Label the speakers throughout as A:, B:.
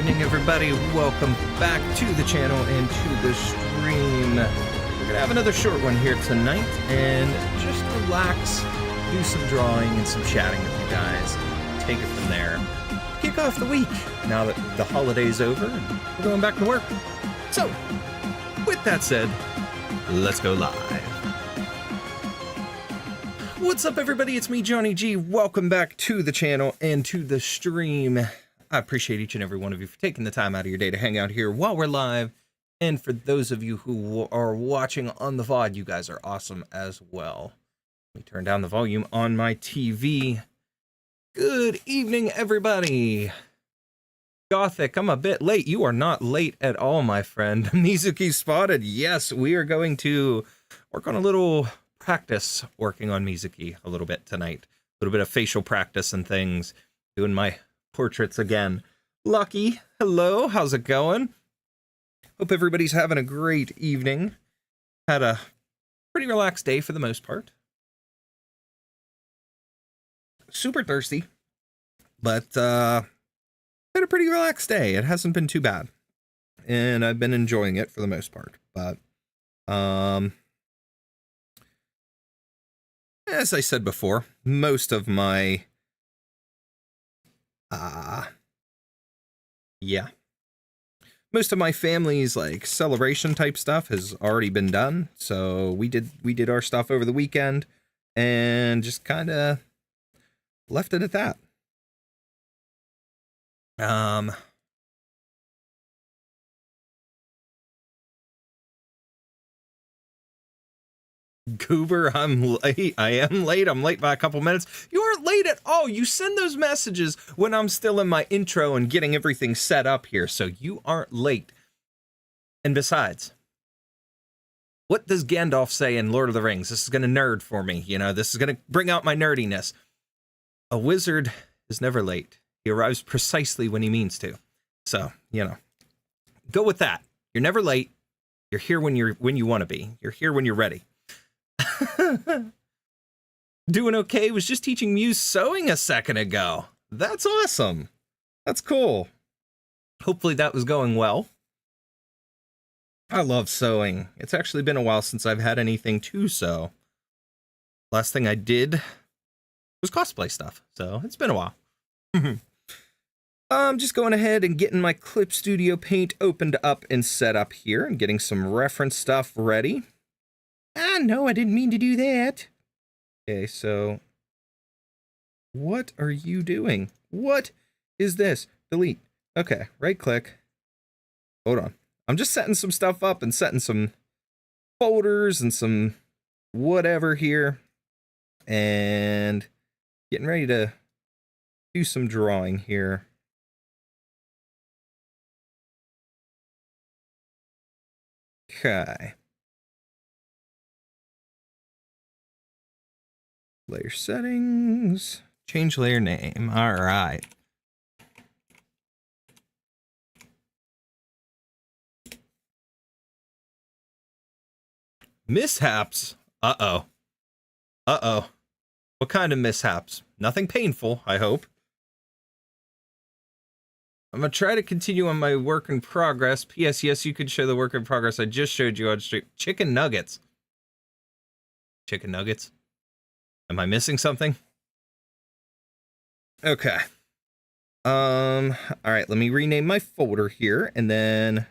A: evening, everybody. Welcome back to the channel and to the stream. We're gonna have another short one here tonight and just relax, do some drawing and some chatting with you guys. Take it from there. Kick off the week now that the holiday's over and we're going back to work. So, with that said, let's go live. What's up, everybody? It's me, Johnny G. Welcome back to the channel and to the stream. I appreciate each and every one of you for taking the time out of your day to hang out here while we're live. And for those of you who are watching on the VOD, you guys are awesome as well. Let me turn down the volume on my TV. Good evening, everybody. Gothic, I'm a bit late. You are not late at all, my friend. Mizuki spotted. Yes, we are going to work on a little practice working on Mizuki a little bit tonight. A little bit of facial practice and things. Doing my portraits again. Lucky, hello, how's it going? Hope everybody's having a great evening. Had a pretty relaxed day for the most part. Super thirsty, but had a pretty relaxed day. It hasn't been too bad, and I've been enjoying it for the most part. But as I said before, most of my most of my family's like celebration type stuff has already been done. So we did our stuff over the weekend and just kind of left it at that. Goober, I'm late. I am late. I'm late by a couple minutes. You aren't late at all. You send those messages when I'm still in my intro and getting everything set up here, so you aren't late. And besides, what does Gandalf say in Lord of the Rings? This is going to nerd for me, you know. This is going to bring out my nerdiness. A wizard is never late. He arrives precisely when he means to. So, you know, go with that. You're never late. You're here when you want to be. You're here when you're ready. Doing okay. Was just teaching Muse sewing a second ago. That's awesome. That's cool. Hopefully that was going well. I love sewing. It's actually been a while since I've had anything to sew. Last thing I did was cosplay stuff, so it's been a while. I'm just going ahead and getting my Clip Studio Paint opened up and set up here and getting some reference stuff ready. No, I didn't mean to do that. Okay, so what are you doing? What is this? Delete. Okay, right click. Hold on. I'm just setting some stuff up and setting some folders and some whatever here and getting ready to do some drawing here. Okay. Layer settings, change layer name. All right. Mishaps. Uh-oh. Uh-oh. What kind of mishaps? Nothing painful, I hope. I'm going to try to continue on my work in progress. P.S. Yes, you could show the work in progress I just showed you on stream. Chicken nuggets. Chicken nuggets? Am I missing something? Okay. All right, let me rename my folder here, and then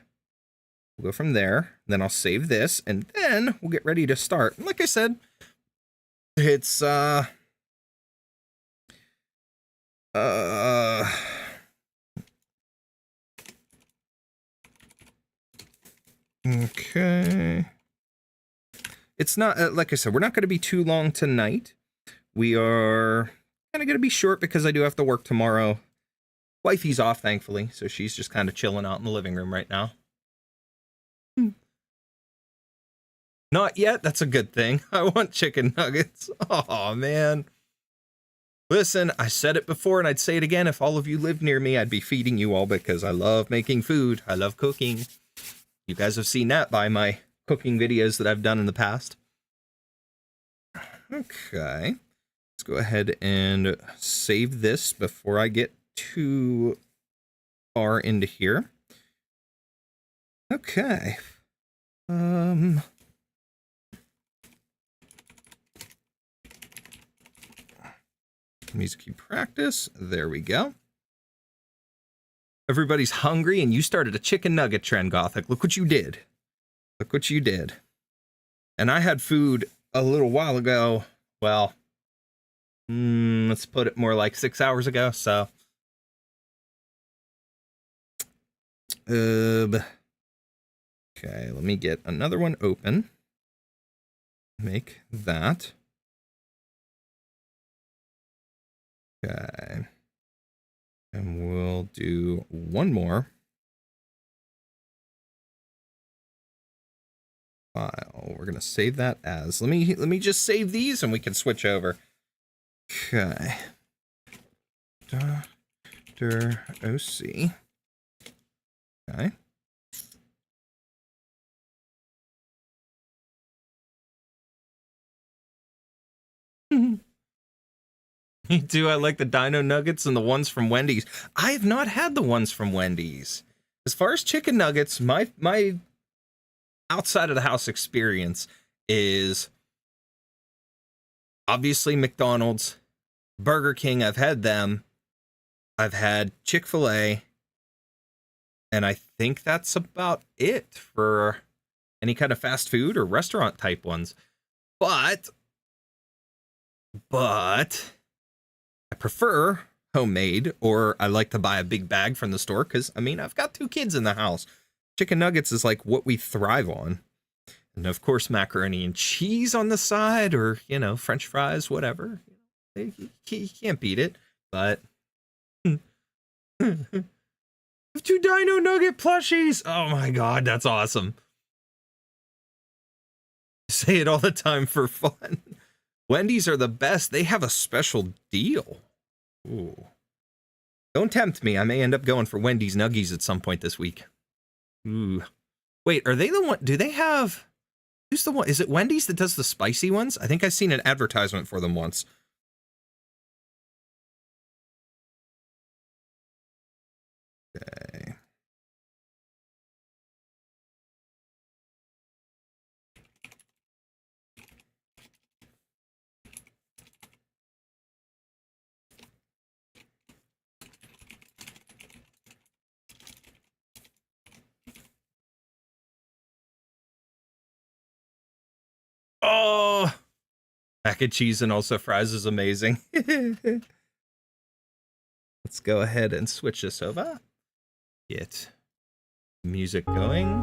A: we'll go from there. Then I'll save this, and then we'll get ready to start. And like I said, it's, okay. It's not, like I said, we're not going to be too long tonight. We are kind of going to be short because I do have to work tomorrow. Wifey's off, thankfully, so she's just kind of chilling out in the living room right now. Not yet? That's a good thing. I want chicken nuggets. Oh, man. Listen, I said it before and I'd say it again. If all of you lived near me, I'd be feeding you all because I love making food. I love cooking. You guys have seen that by my cooking videos that I've done in the past. Okay. Let's go ahead and save this before I get too far into here. Okay. Mizuki practice. There we go. Everybody's hungry, and you started a chicken nugget trend, Gothic. Look what you did. Look what you did. And I had food a little while ago. Well, let's put it more like 6 hours ago. So, okay, let me get another one open. Make that. Okay. And we'll do one more file. We're gonna save that as. Let me just save these and we can switch over. Okay. Dr. OC. Okay. Me too. I like the Dino Nuggets and the ones from Wendy's. I have not had the ones from Wendy's. As far as chicken nuggets, my outside of the house experience is obviously McDonald's, Burger King. I've had them. I've had Chick-fil-A, and I think that's about it for any kind of fast food or restaurant type ones. But I prefer homemade, or I like to buy a big bag from the store because, I mean, I've got 2 kids in the house. Chicken nuggets is like what we thrive on. And of course, macaroni and cheese on the side, or, you know, French fries, whatever. You can't beat it, but... I have 2 Dino Nugget plushies! Oh my god, that's awesome. I say it all the time for fun. Wendy's are the best. They have a special deal. Ooh. Don't tempt me. I may end up going for Wendy's Nuggies at some point this week. Ooh. Wait, are they the one? Do they have... Who's the one? Is it Wendy's that does the spicy ones? I think I've seen an advertisement for them once. Okay. Oh, mac and cheese and also fries is amazing. Let's go ahead and switch this over. Get music going.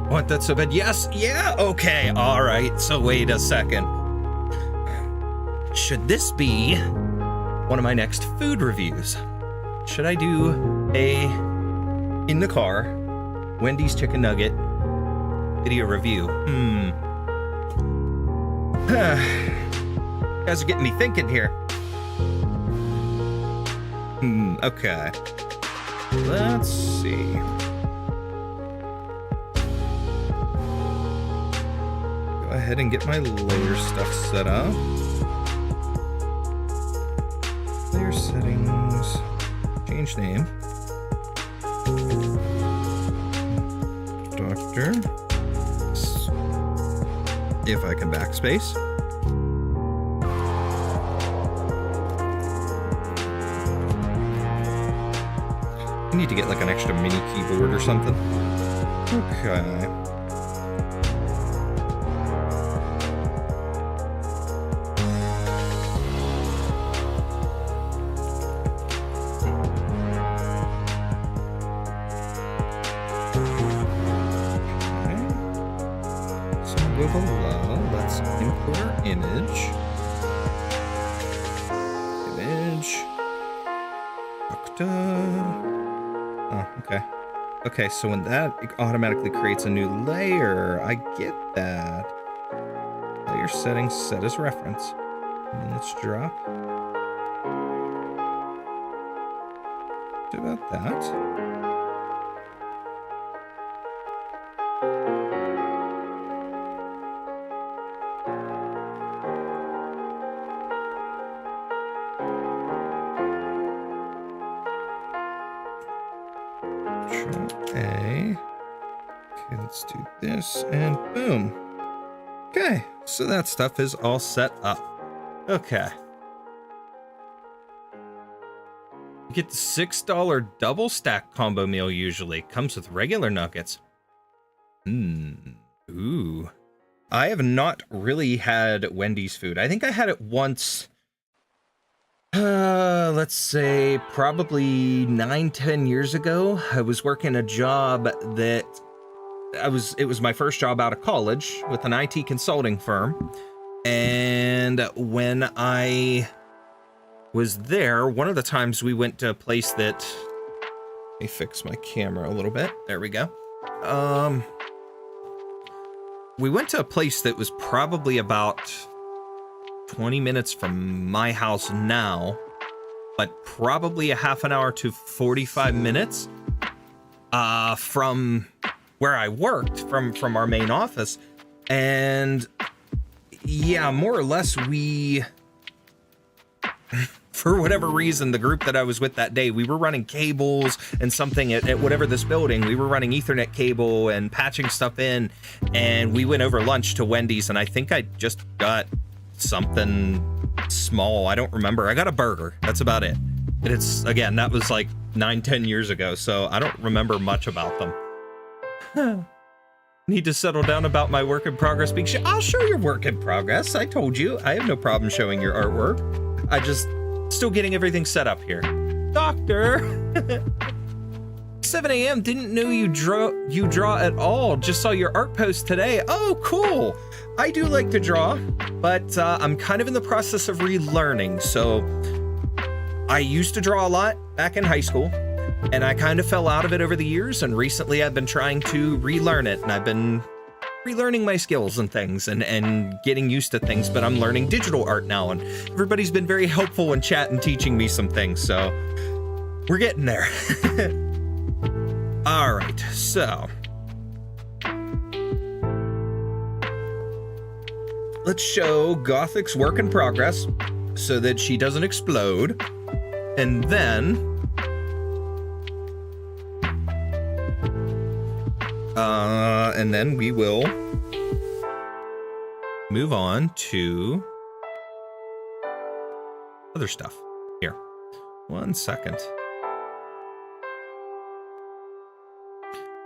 A: Want that so bad? Yes. Yeah. Okay. All right. So wait a second. Should this be one of my next food reviews? Should I do a in the car Wendy's chicken nugget video review? You guys are getting me thinking here. Okay. Let's see. Go ahead and get my layer stuff set up. Layer settings. Change name. Doctor. If I can backspace. I need to get like an extra mini keyboard or something. Okay. Okay, so when that, it automatically creates a new layer. I get that. Layer settings set as reference. And then let's drop. What about that? let's do this and boom. Okay, so that stuff is all set up. Okay. You get the $6 double stack combo meal usually. Comes with regular nuggets. Ooh. I have not really had Wendy's food. I think I had it once. Let's say probably 9-10 years ago. I was working a job that it was my first job out of college with an IT consulting firm. And when I was there, one of the times we went to a place that, let me fix my camera a little bit. There we go. We went to a place that was probably about 20 minutes from my house now, but probably a half an hour to 45 minutes from where I worked, from our main office. And yeah, more or less we, for whatever reason, the group that I was with that day, we were running cables and something at whatever this building. We were running Ethernet cable and patching stuff in, and we went over lunch to Wendy's, and I think I just got something small. I don't remember. I got a burger. That's about it. And it's, again, that was like 9-10 years ago, so I don't remember much about them. Need to settle down about my work in progress. I'll show your work in progress. I told you. I have no problem showing your artwork. I just still getting everything set up here. Doctor! 7 a.m. Didn't know you draw at all. Just saw your art post today. Oh, cool. I do like to draw, but I'm kind of in the process of relearning. So I used to draw a lot back in high school, and I kind of fell out of it over the years. And recently I've been trying to relearn it, and I've been relearning my skills and things and getting used to things, but I'm learning digital art now, and everybody's been very helpful in chat and teaching me some things, so we're getting there. All right, so let's show Gothic's work in progress so that she doesn't explode, and then we will move on to other stuff. Here, 1 second.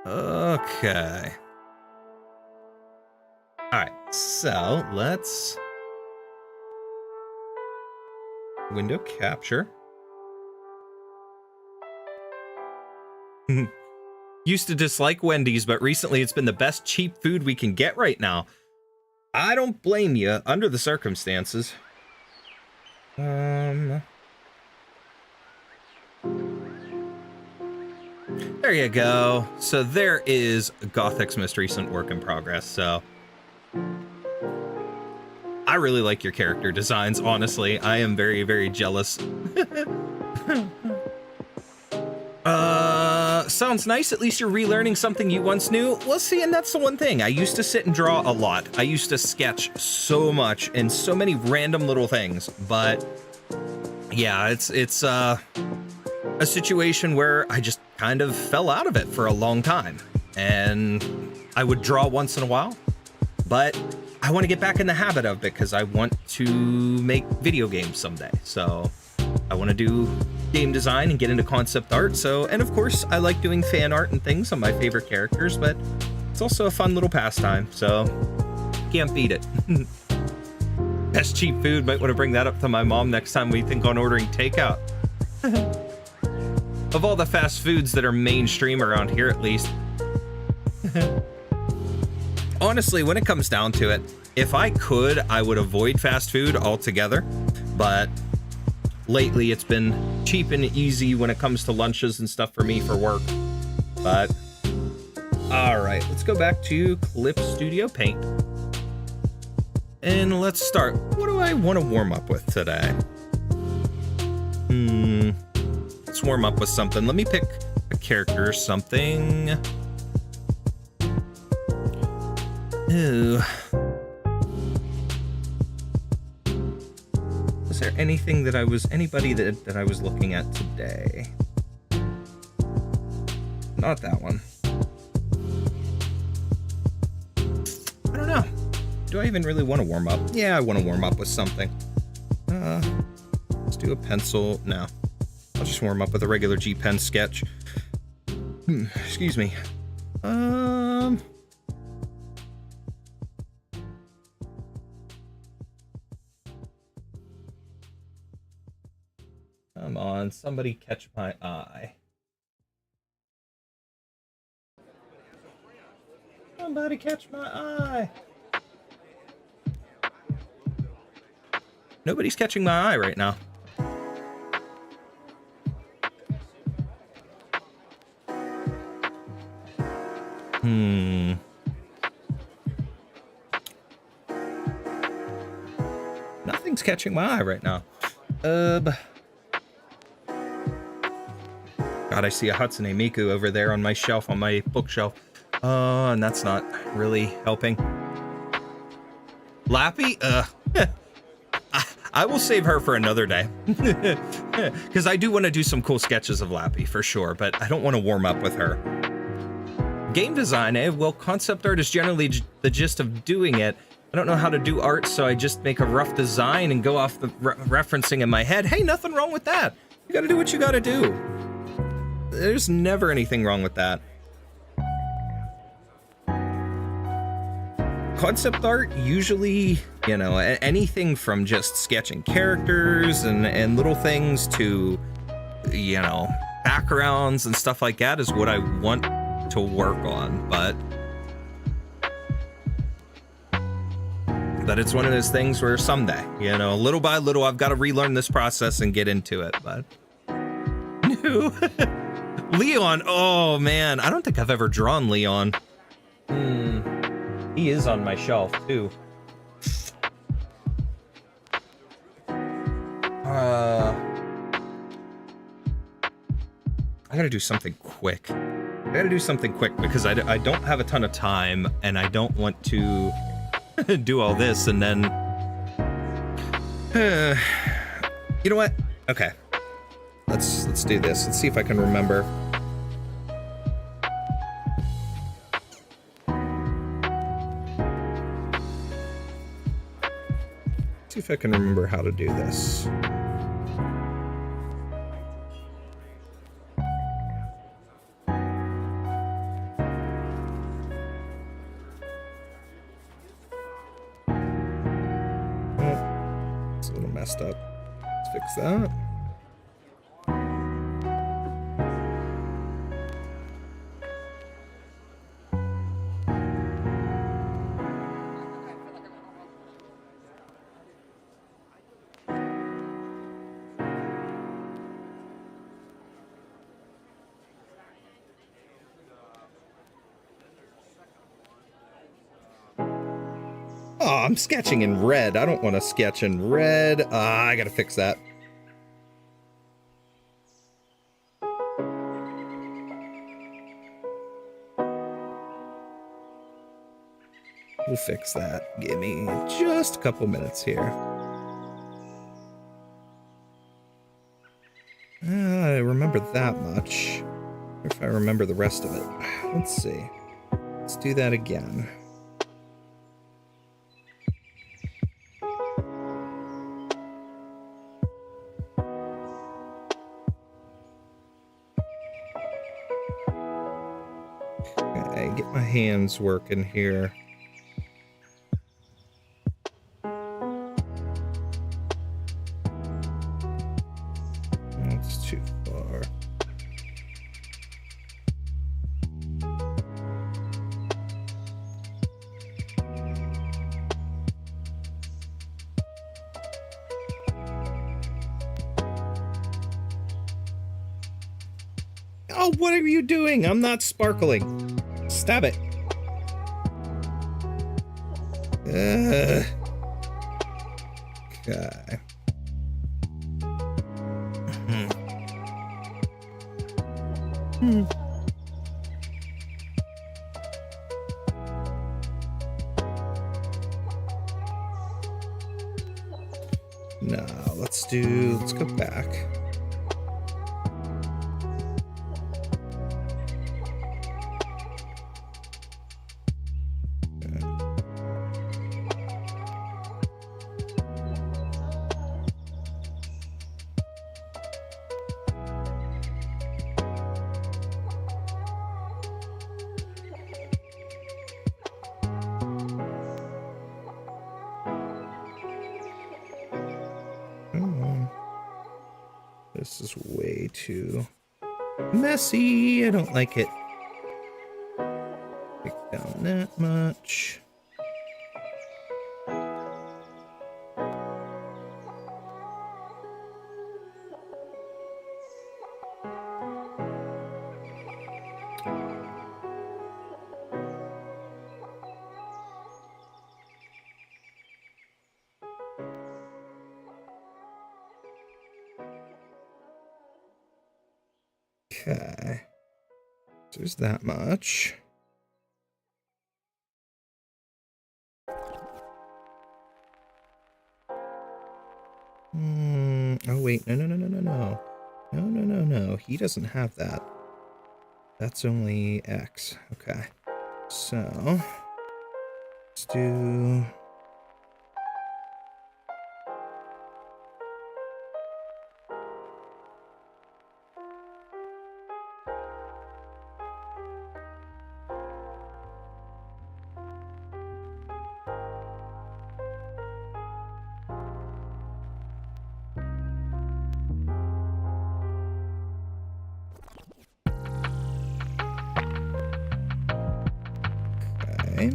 A: Okay. All right, so let's window capture. Used to dislike Wendy's, but recently it's been the best cheap food we can get right now. I don't blame you under the circumstances. There you go. So there is Gothic's most recent work in progress. So I really like your character designs, honestly. I am very, very jealous. Sounds nice. At least you're relearning something you once knew. Well, see, and that's the one thing. I used to sit and draw a lot. I used to sketch so much and so many random little things. But yeah, it's a situation where I just kind of fell out of it for a long time. And I would draw once in a while, but I want to get back in the habit of it because I want to make video games someday. So I want to do game design and get into concept art. So, and of course, I like doing fan art and things on my favorite characters, but it's also a fun little pastime. So can't beat it. Best cheap food. Might want to bring that up to my mom next time we think on ordering takeout. Of all the fast foods that are mainstream around here, at least. Honestly, when it comes down to it, if I could, I would avoid fast food altogether. But lately, it's been cheap and easy when it comes to lunches and stuff for me for work. But, all right, let's go back to Clip Studio Paint. And let's start. What do I want to warm up with today? Let's warm up with something. Let me pick a character or something. Ooh. Was there anything that anybody that I was looking at today? Not that one. Do I even really want to warm up? Yeah, I want to warm up with something. Let's do a pencil. No. I'll just warm up with a regular G-pen sketch. Excuse me. Come on, somebody catch my eye. Somebody catch my eye. Nobody's catching my eye right now. Nothing's catching my eye right now. God, I see a Hatsune Miku over there on my shelf, on my bookshelf. And that's not really helping. Lappy? I will save her for another day. Because I do want to do some cool sketches of Lappy, for sure, but I don't want to warm up with her. Game design, eh? Well, concept art is generally the gist of doing it. I don't know how to do art, so I just make a rough design and go off the referencing in my head. Hey, nothing wrong with that. You gotta do what you gotta do. There's never anything wrong with that. Concept art, usually, you know, anything from just sketching characters and little things to, you know, backgrounds and stuff like that is what I want to work on, but it's one of those things where someday, you know, little by little, I've got to relearn this process and get into it, but no. Leon, oh man, I don't think I've ever drawn Leon. He is on my shelf too. I gotta do something quick. I gotta do something quick because I don't have a ton of time and I don't want to do all this and then... You know what? Okay. Let's do this. Let's see if I can remember. See if I can remember how to do this. Up. Let's fix that. Oh, I'm sketching in red. I don't want to sketch in red. I gotta fix that. We'll fix that. Give me just a couple minutes here. I remember that much. If I remember the rest of it. Let's see. Let's do that again. Get my hands working here. That's too far. Oh, what are you doing? I'm not sparkling. Stab it. Okay. No, let's go back. This is way too messy. I don't like it. Take down that much. Okay. There's that much. Oh wait, no. He doesn't have that. That's only X. Okay. So let's do okay.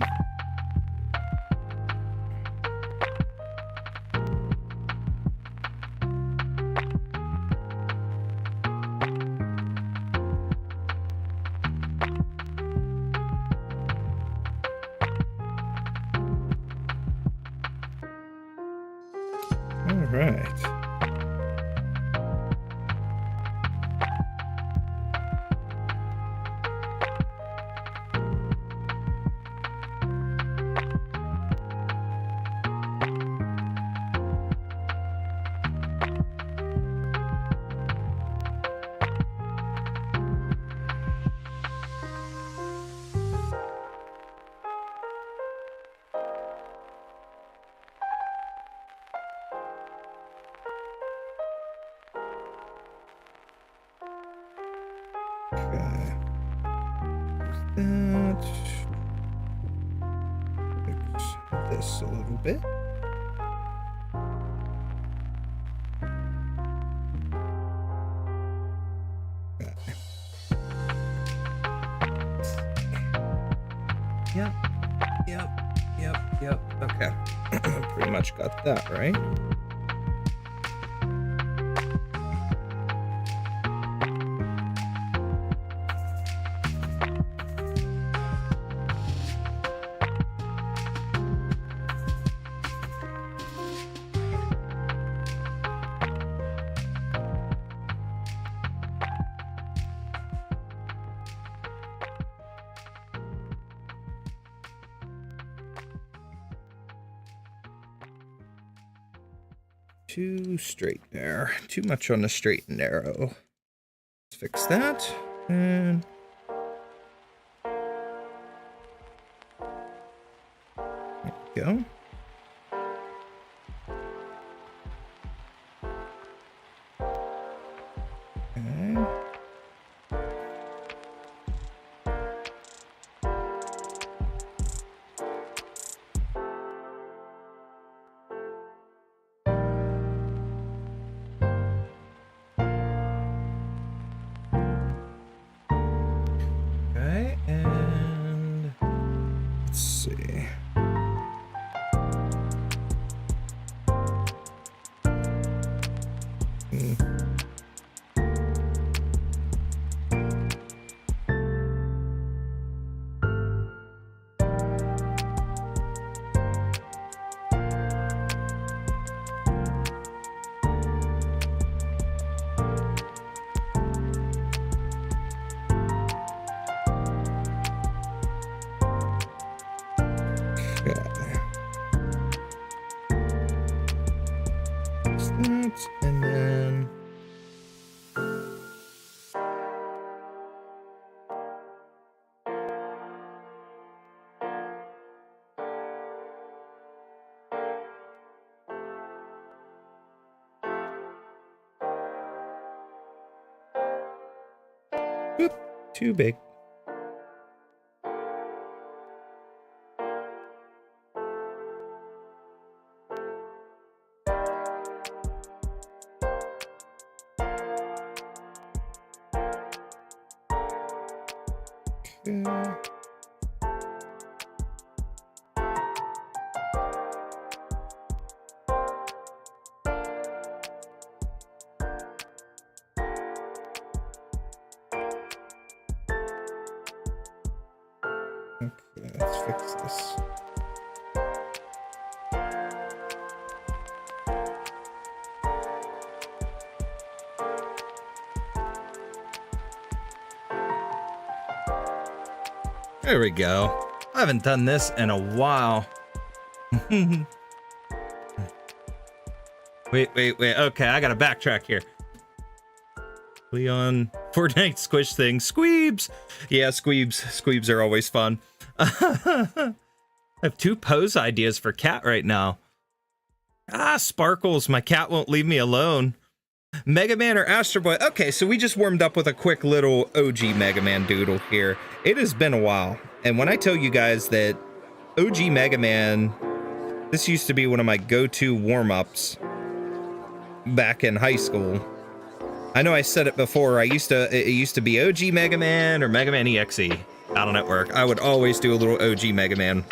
A: All right. Okay. That. Fix this a little bit. Okay. Yep. Okay. Pretty much got that right. Too straight there. Too much on the straight and narrow. Let's fix that. And there we go. Okay. Okay, and let's see. That, and then whoop, too big. Okay. Okay, let's fix this. There we go. I haven't done this in a while. Wait. Okay, I gotta backtrack here. Leon, Fortnite squish thing. Squeebs! Yeah, Squeebs are always fun. I have 2 pose ideas for cat right now. Ah, Sparkles, my cat won't leave me alone. Mega Man or Astro Boy? Okay, so we just warmed up with a quick little OG Mega Man doodle here. It has been a while, and when I tell you guys that OG Mega Man, this used to be one of my go-to warm-ups back in high school. I know I said it before, it used to be OG Mega Man or Mega Man EXE out on Network. I would always do a little OG Mega Man.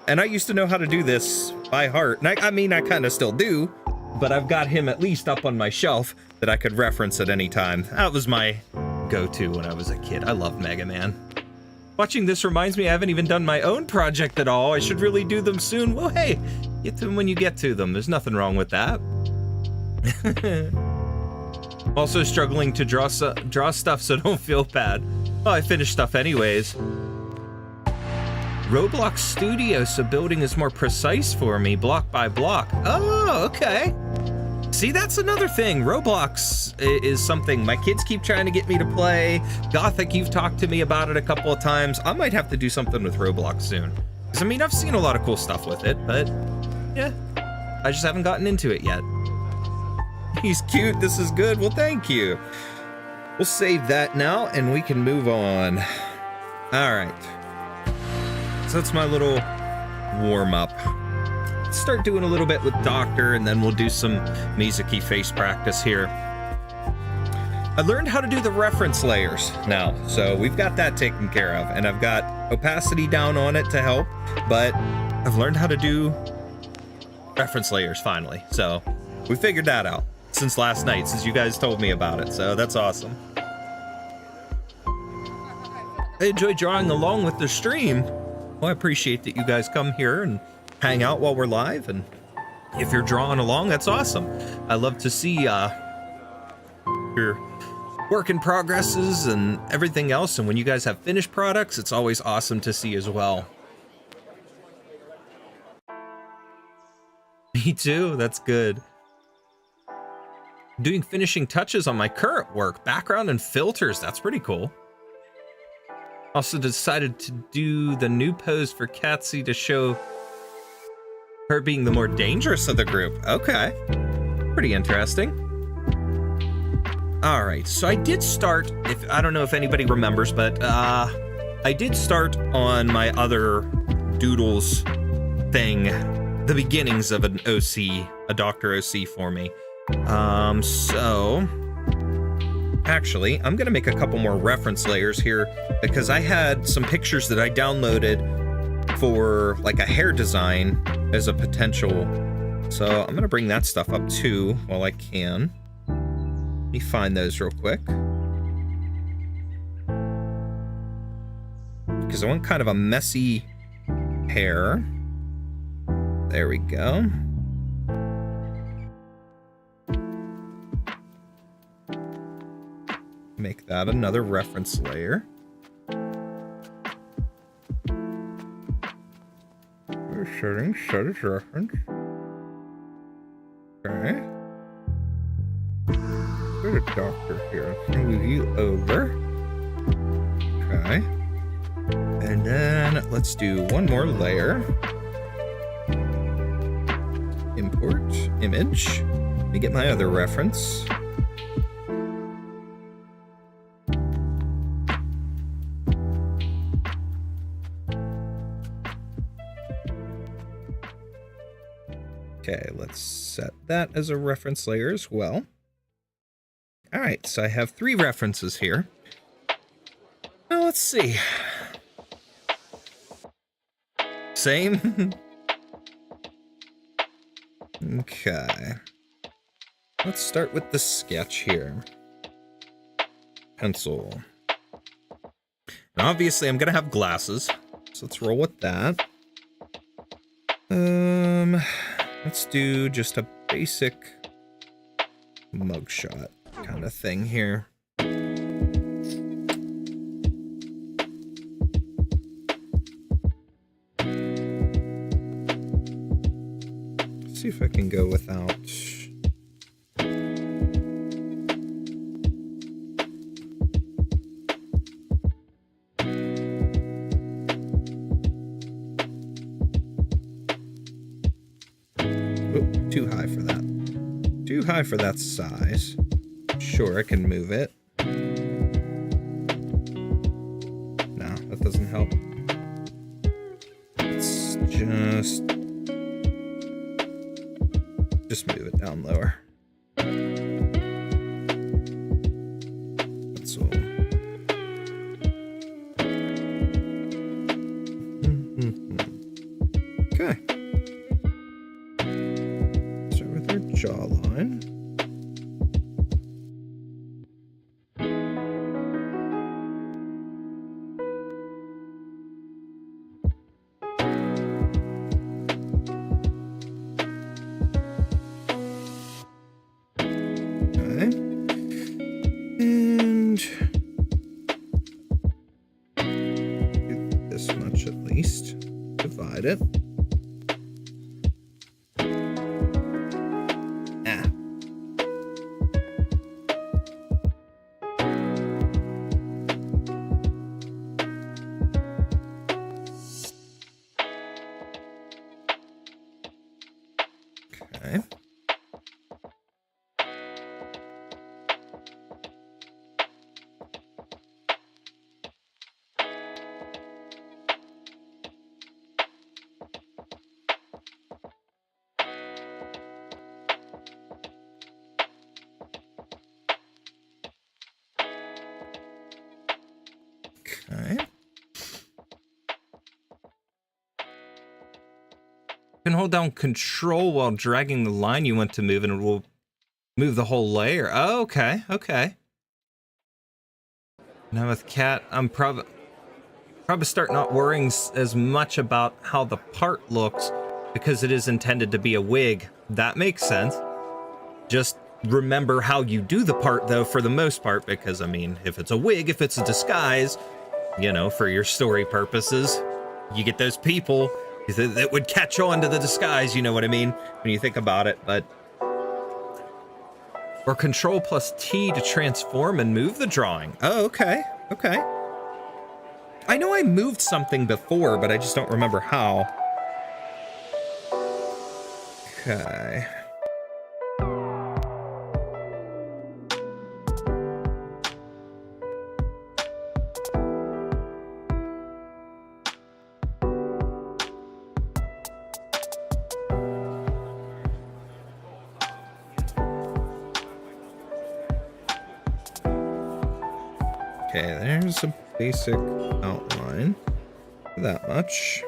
A: And I used to know how to do this by heart. And I mean, I kind of still do, but I've got him at least up on my shelf that I could reference at any time. That was my go-to when I was a kid. I loved Mega Man. Watching this reminds me I haven't even done my own project at all. I should really do them soon. Well, hey, get to them when you get to them. There's nothing wrong with that. Also struggling to draw stuff, so don't feel bad. Oh, I finished stuff anyways. Roblox Studio, so building is more precise for me, block by block. Oh, okay. See, that's another thing. Roblox is something my kids keep trying to get me to play. Gothic, you've talked to me about it a couple of times. I might have to do something with Roblox soon. Because, I mean, I've seen a lot of cool stuff with it, but yeah, I just haven't gotten into it yet. He's cute. This is good. Well, thank you. We'll save that now, and we can move on. All right. So that's my little warm-up. Let's start doing a little bit with Doctor, and then we'll do some Mizuki face practice here. I learned how to do the reference layers now, so we've got that taken care of, and I've got opacity down on it to help, but I've learned how to do reference layers finally, so we figured that out since last night, since you guys told me about it, so that's awesome. I enjoy drawing along with the stream. Well, I appreciate that you guys come here and hang out while we're live, and if you're drawing along, that's awesome. I love to see your work in progresses and everything else, and when you guys have finished products, it's always awesome to see as well. Me too, that's good. Doing finishing touches on my current work, background and filters, that's pretty cool. Also decided to do the new pose for Katsi to show her being the more dangerous of the group. Okay, pretty interesting. All right, so I did start, I don't know if anybody remembers, but I did start on my other doodles thing, the beginnings of an OC, a Dr. OC for me. So actually, I'm gonna make a couple more reference layers here because I had some pictures that I downloaded for like a hair design as a potential. So I'm gonna bring that stuff up too while I can. Let me find those real quick. Because I want kind of a messy hair. There we go. Make that another reference layer. Settings, set as reference. Okay. There's a doctor here. Let's move you over. Okay. And then let's do one more layer. Import image. Let me get my other reference. Okay, let's set that as a reference layer as well. All right, so I have 3 references here. Now let's see. Same. Okay. Let's start with the sketch here. Pencil. And obviously, I'm gonna have glasses, so let's roll with that. Let's do just a basic mugshot kind of thing here. Let's see if I can go without. Too high for that. Too high for that size. Sure, I can move it. No, that doesn't help. Let's just move it down lower. That's all. Okay. Jawline. Okay. And do this much at least. Divide it. Okay. Okay. You can hold down Control while dragging the line you want to move, and it will move the whole layer. Oh, okay, okay. Now with Cat, I'm probably start not worrying as much about how the part looks because it is intended to be a wig. That makes sense. Just remember how you do the part, though, for the most part, because, I mean, if it's a wig, if it's a disguise, you know, for your story purposes, you get those people that would catch on to the disguise, you know what I mean, when you think about it, but... Or Control plus T to transform and move the drawing. Oh, okay, okay. I know I moved something before, but I just don't remember how. Okay. Okay, there's a basic outline. That much.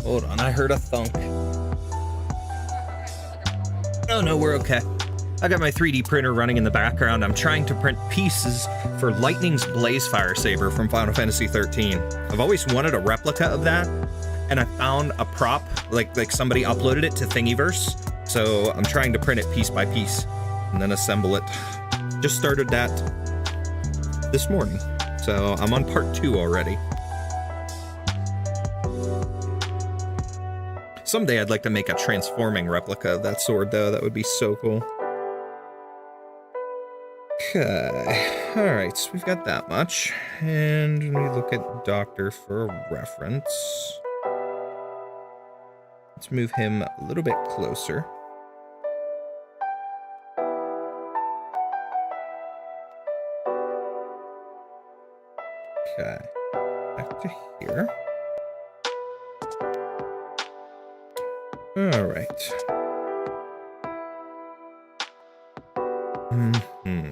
A: Hold on, I heard a thunk. Oh no, we're okay. I got my 3D printer running in the background. I'm trying to print pieces for Lightning's Blazefire Saber from Final Fantasy 13. I've always wanted a replica of that, and I found a prop, like somebody uploaded it to Thingiverse, so I'm trying to print it piece by piece and then assemble it. Just started that this morning, so I'm on part 2 already. Someday I'd like to make a transforming replica of that sword, though. That would be so cool. Okay, alright, so we've got that much, and we look at Doctor for a reference. Let's move him a little bit closer. Okay, back to here. All right. Mm-hmm.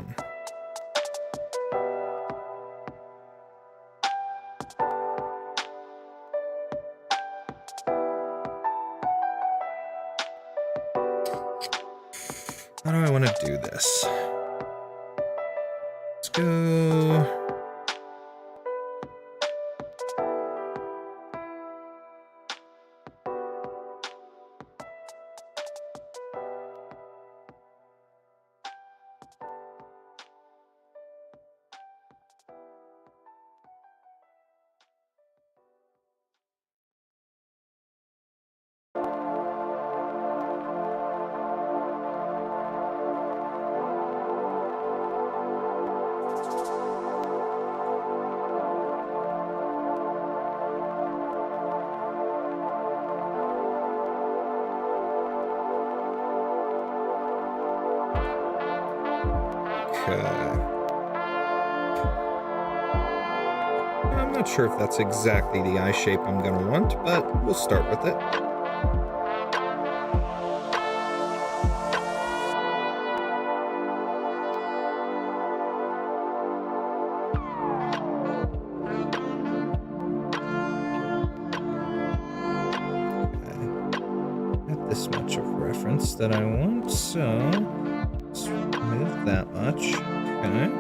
A: How do I want to do this? Let's go. I'm not sure if that's exactly the eye shape I'm going to want, but we'll start with it. Not this much of reference that I want, so let's remove that much. Okay.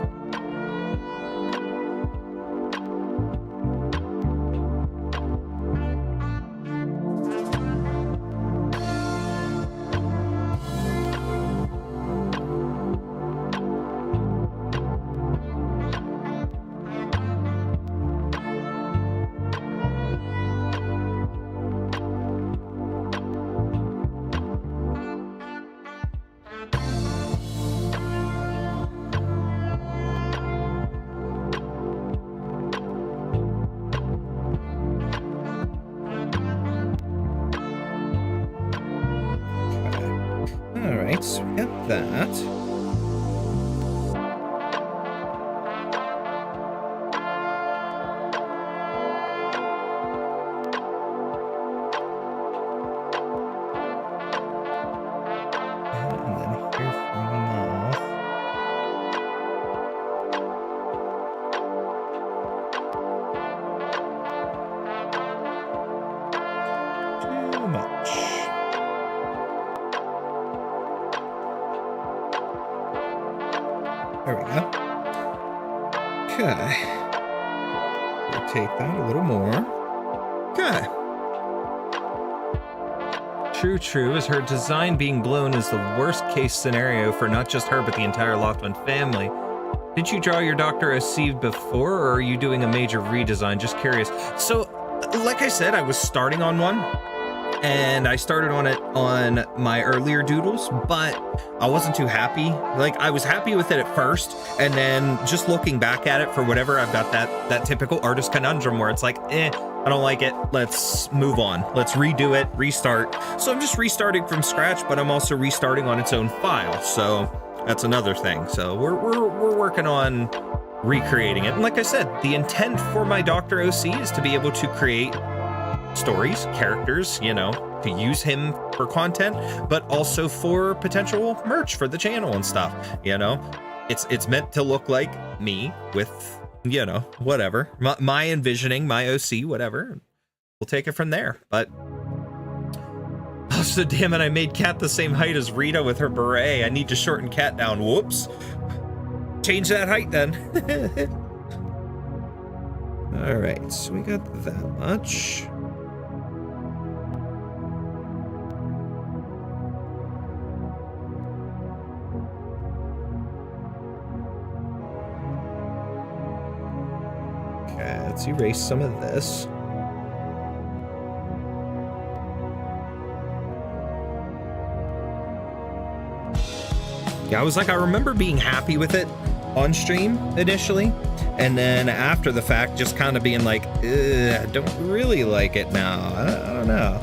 A: Alright, so we got that. And then here from the mouth. Too much. There we go. Okay. Rotate that a little more. Okay. True. Is her design being blown is the worst case scenario for not just her, but the entire Loftman family. Did you draw your Dr. OC before, or are you doing a major redesign? Just curious. So, like I said, I was starting on one. And I started on it on my earlier doodles, but I wasn't too happy. Like, I was happy with it at first, and then just looking back at it for whatever, I've got that typical artist conundrum where it's like, I don't like it. Let's move on. Let's redo it, restart. So I'm just restarting from scratch, but I'm also restarting on its own file. So that's another thing. So we're working on recreating it. And like I said, the intent for my Dr. OC is to be able to create stories, characters, you know, to use him for content, but also for potential merch for the channel and stuff, you know. It's meant to look like me with, you know, whatever. My envisioning, my OC, whatever. We'll take it from there. But oh, so damn it, I made Kat the same height as Rita with her beret. I need to shorten Kat down. Whoops. Change that height then. All right, so we got that much. Okay, let's erase some of this. Yeah, I remember being happy with it on stream initially, and then after the fact, just kind of being like, I don't really like it now. I don't know.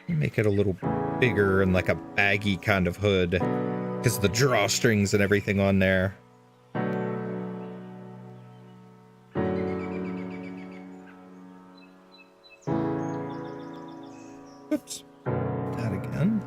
A: Make it a little bigger and like a baggy kind of hood because of the drawstrings and everything on there. Oops. That again.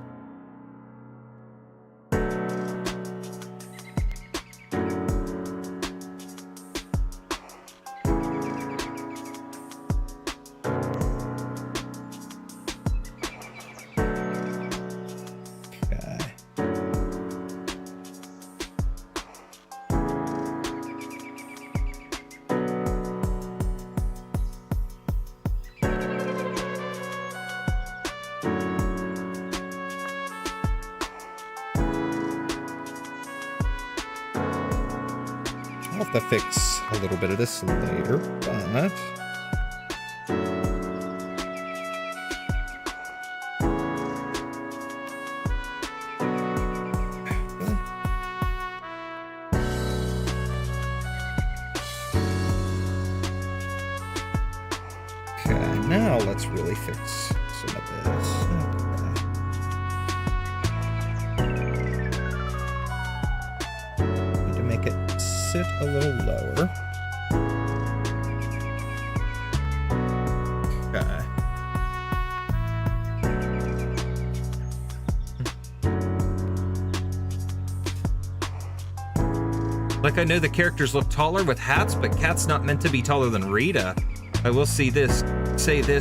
A: I'll have to fix a little bit of this later, but... Okay, now let's really fix some of this. Sit a little lower. Okay. Like, I know the characters look taller with hats, but Cat's not meant to be taller than Rita. I will say this,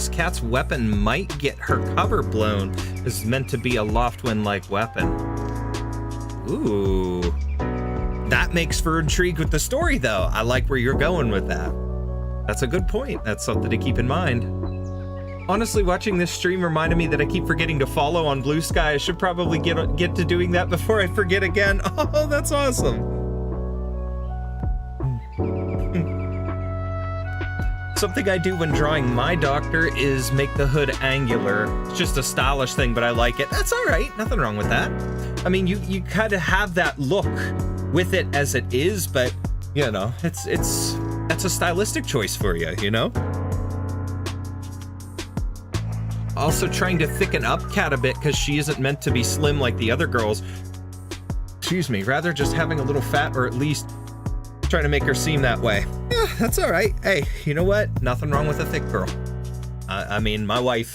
A: Cat's weapon might get her cover blown. This is meant to be a Loftwind-like weapon. Ooh. That makes for intrigue with the story, though. I like where you're going with that. That's a good point. That's something to keep in mind. Honestly, watching this stream reminded me that I keep forgetting to follow on Blue Sky. I should probably get to doing that before I forget again. Oh, that's awesome. Something I do when drawing my doctor is make the hood angular. It's just a stylish thing, but I like it. That's all right. Nothing wrong with that. I mean, you kind of have that look with it as it is, but you know, that's a stylistic choice for you, you know? Also trying to thicken up Cat a bit because she isn't meant to be slim like the other girls. Excuse me, rather just having a little fat, or at least trying to make her seem that way. Yeah, that's all right. Hey, you know what? Nothing wrong with a thick girl. I mean, my wife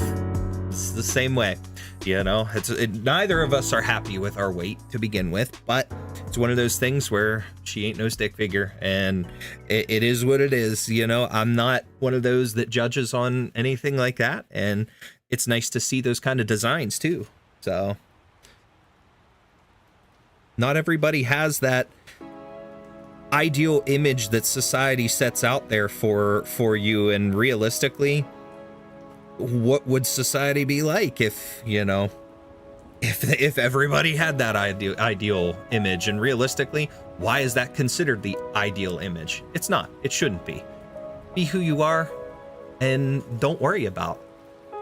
A: is the same way. You know, neither of us are happy with our weight to begin with, but it's one of those things where she ain't no stick figure, and it is what it is. You know, I'm not one of those that judges on anything like that, and it's nice to see those kind of designs too. So not everybody has that ideal image that society sets out there for you, and realistically, what would society be like if, you know, if everybody had that ideal image, and realistically, why is that considered the ideal image? It's not. It shouldn't be. Be who you are, and don't worry about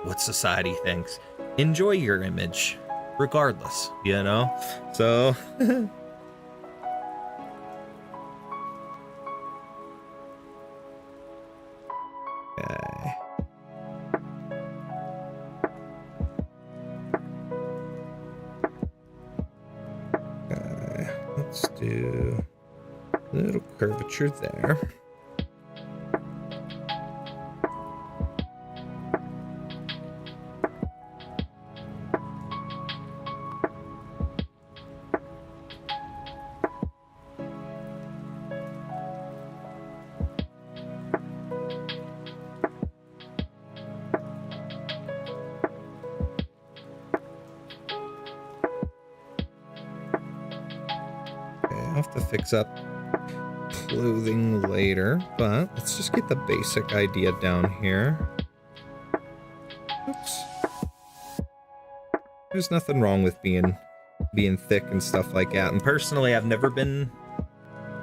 A: what society thinks. Enjoy your image, regardless, you know? So... Okay. Let's do a little curvature there. I'll have to fix up clothing later, but let's just get the basic idea down here. Oops. There's nothing wrong with being thick and stuff like that. And personally, I've never been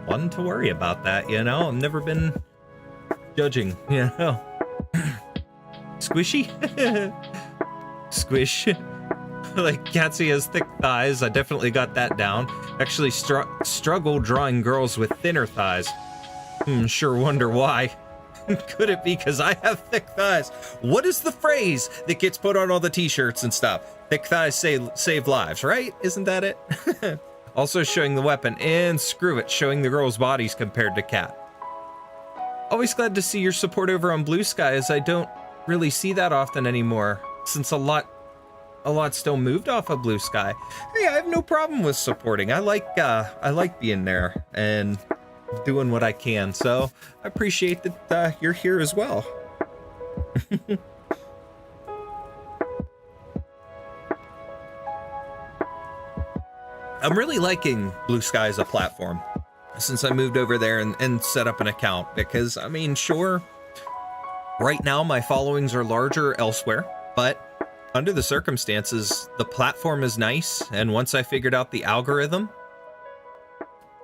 A: one to worry about that, you know? I've never been judging, you know? Squishy? Squish. Like, Catsy has thick thighs. I definitely got that down. Actually struggle drawing girls with thinner thighs. Sure wonder why. Could it be because I have thick thighs? What is the phrase that gets put on all the t-shirts and stuff? Thick thighs save lives, right? Isn't that it? Also showing the weapon, and screw it, showing the girls' bodies compared to Cat. Always glad to see your support over on Blue Sky, as I don't really see that often anymore, since a lot still moved off of Blue Sky. Hey, I have no problem with supporting. I like being there and doing what I can. So I appreciate that you're here as well. I'm really liking Blue Sky as a platform since I moved over there and set up an account, because I mean, sure, right now my followings are larger elsewhere, but under the circumstances, the platform is nice, and once I figured out the algorithm,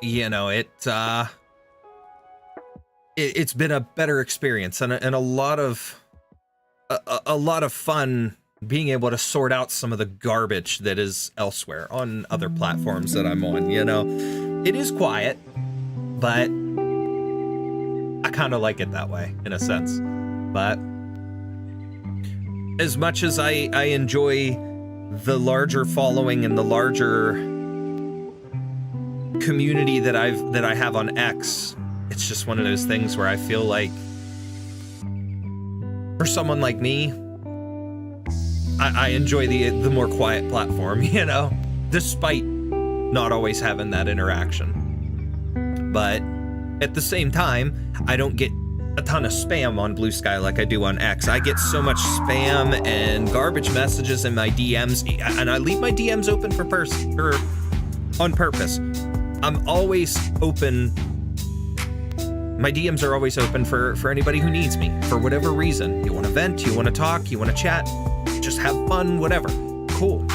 A: you know, it's been a better experience and a lot of fun being able to sort out some of the garbage that is elsewhere on other platforms that I'm on. You know, it is quiet, but I kind of like it that way in a sense. But as much as I enjoy the larger following and the larger community that I have on X, it's just one of those things where I feel like for someone like me, I enjoy the more quiet platform, you know, despite not always having that interaction. But at the same time, I don't get a ton of spam on Blue Sky like I do on X. I get so much spam and garbage messages in my DMs, and I leave my DMs open on purpose. I'm always open. My DMs are always open for anybody who needs me for whatever reason. You want to vent, you want to talk, you want to chat, just have fun, whatever. Cool.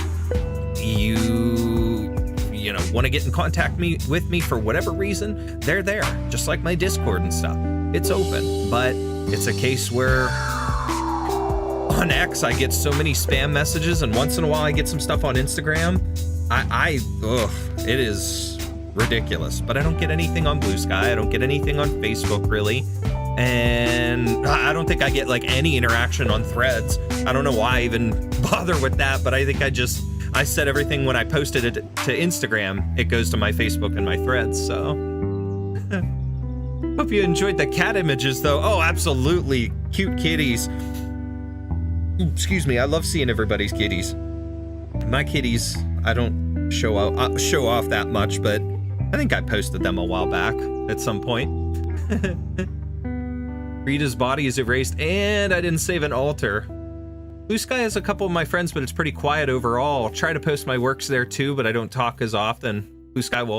A: You know, want to get in contact with me for whatever reason, they're there. Just like my Discord and stuff. It's open, but it's a case where on X I get so many spam messages, and once in a while I get some stuff on Instagram. It is ridiculous. But I don't get anything on Blue Sky. I don't get anything on Facebook really, and I don't think I get like any interaction on Threads. I don't know why I even bother with that, but I think I set everything when I posted it to Instagram. It goes to my Facebook and my Threads. So. Hope you enjoyed the cat images, though. Oh, absolutely. Cute kitties. Excuse me. I love seeing everybody's kitties. My kitties, I don't show off that much, but I think I posted them a while back at some point. Rita's body is erased, and I didn't save an altar. Blue Sky has a couple of my friends, but it's pretty quiet overall. I'll try to post my works there too, but I don't talk as often. Blue Sky will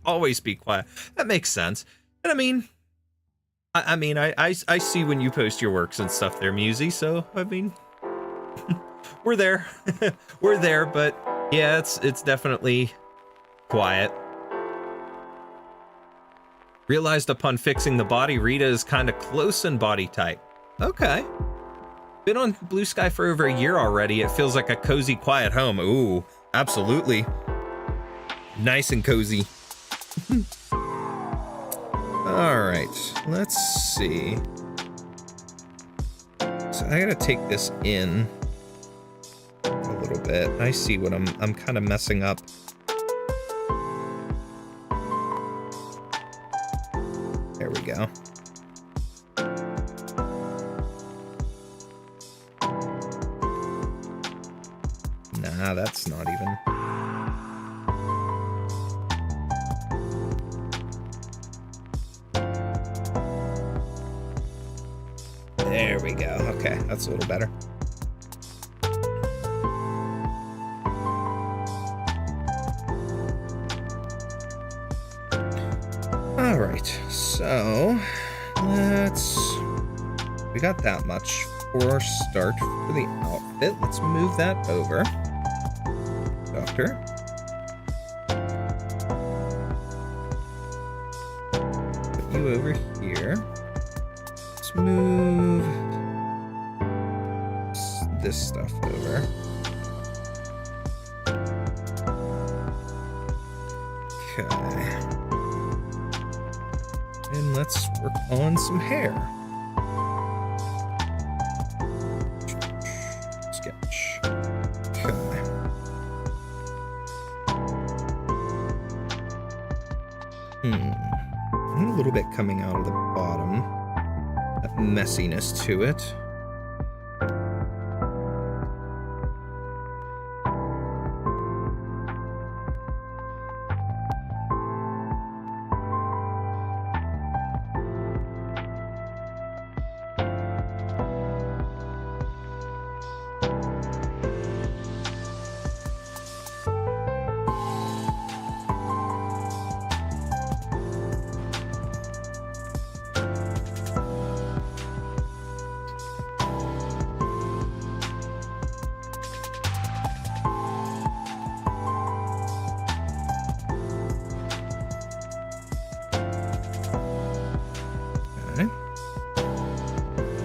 A: always be quiet. That makes sense. And I mean, I see when you post your works and stuff there, Musy, so I mean, we're there. We're there, but yeah, it's definitely quiet. Realized upon fixing the body, Rita is kind of close in body type. Okay. Been on Blue Sky for over a year already. It feels like a cozy, quiet home. Ooh, absolutely. Nice and cozy. All right, let's see. So I gotta take this in a little bit. I see what I'm kind of messing up. There we go. Nah, that's not even. There we go. Okay, that's a little better. All right, so we got that much for start for the outfit. Let's move that over. Doctor. Put you over here. Let's move this stuff over. Okay. And let's work on some hair. Sketch. Okay. A little bit coming out of the bottom. That messiness to it.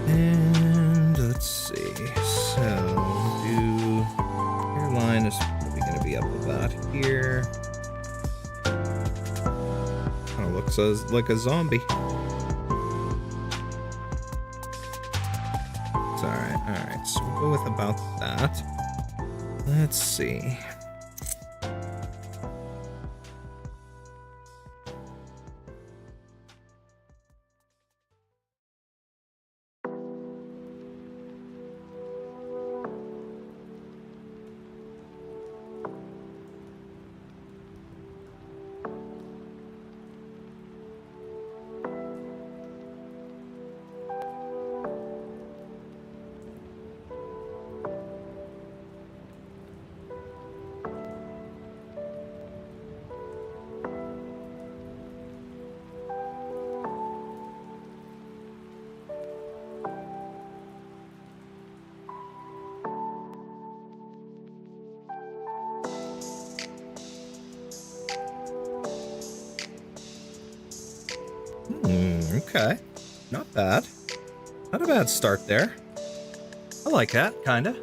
A: And let's see. So do hairline is probably going to be up about here. Kind of looks like a zombie. It's all right. All right. So we'll go with about that. Let's see. Okay, not bad. Not a bad start there. I like that, kinda.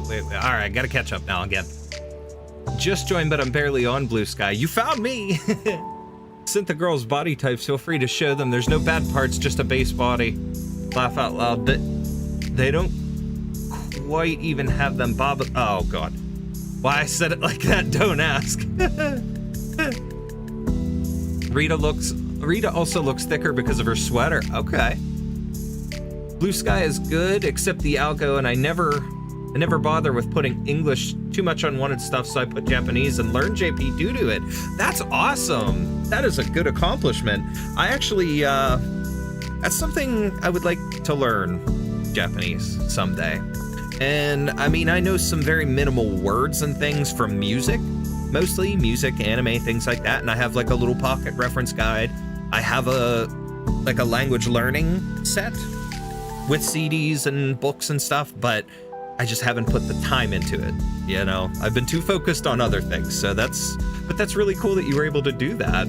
A: Wait. All right, gotta catch up now again. Just joined, but I'm barely on Blue Sky. You found me! Sent the girls' body types. Feel free to show them. There's no bad parts, just a base body. Laugh out loud. But they don't quite even have them bob. Oh, God. Why I said it like that, don't ask. Rita also looks thicker because of her sweater. Okay. Blue Sky is good, except the algo, and I never bother with putting English too much unwanted stuff, so I put Japanese and learn JP due to it. That's awesome. That is a good accomplishment. I actually, that's something I would like to learn Japanese someday. And I mean, I know some very minimal words and things from music. Mostly music, anime, things like that, and I have like a little pocket reference guide. I have a language learning set with CDs and books and stuff, but I just haven't put the time into it. You know, I've been too focused on other things. So that's really cool that you were able to do that.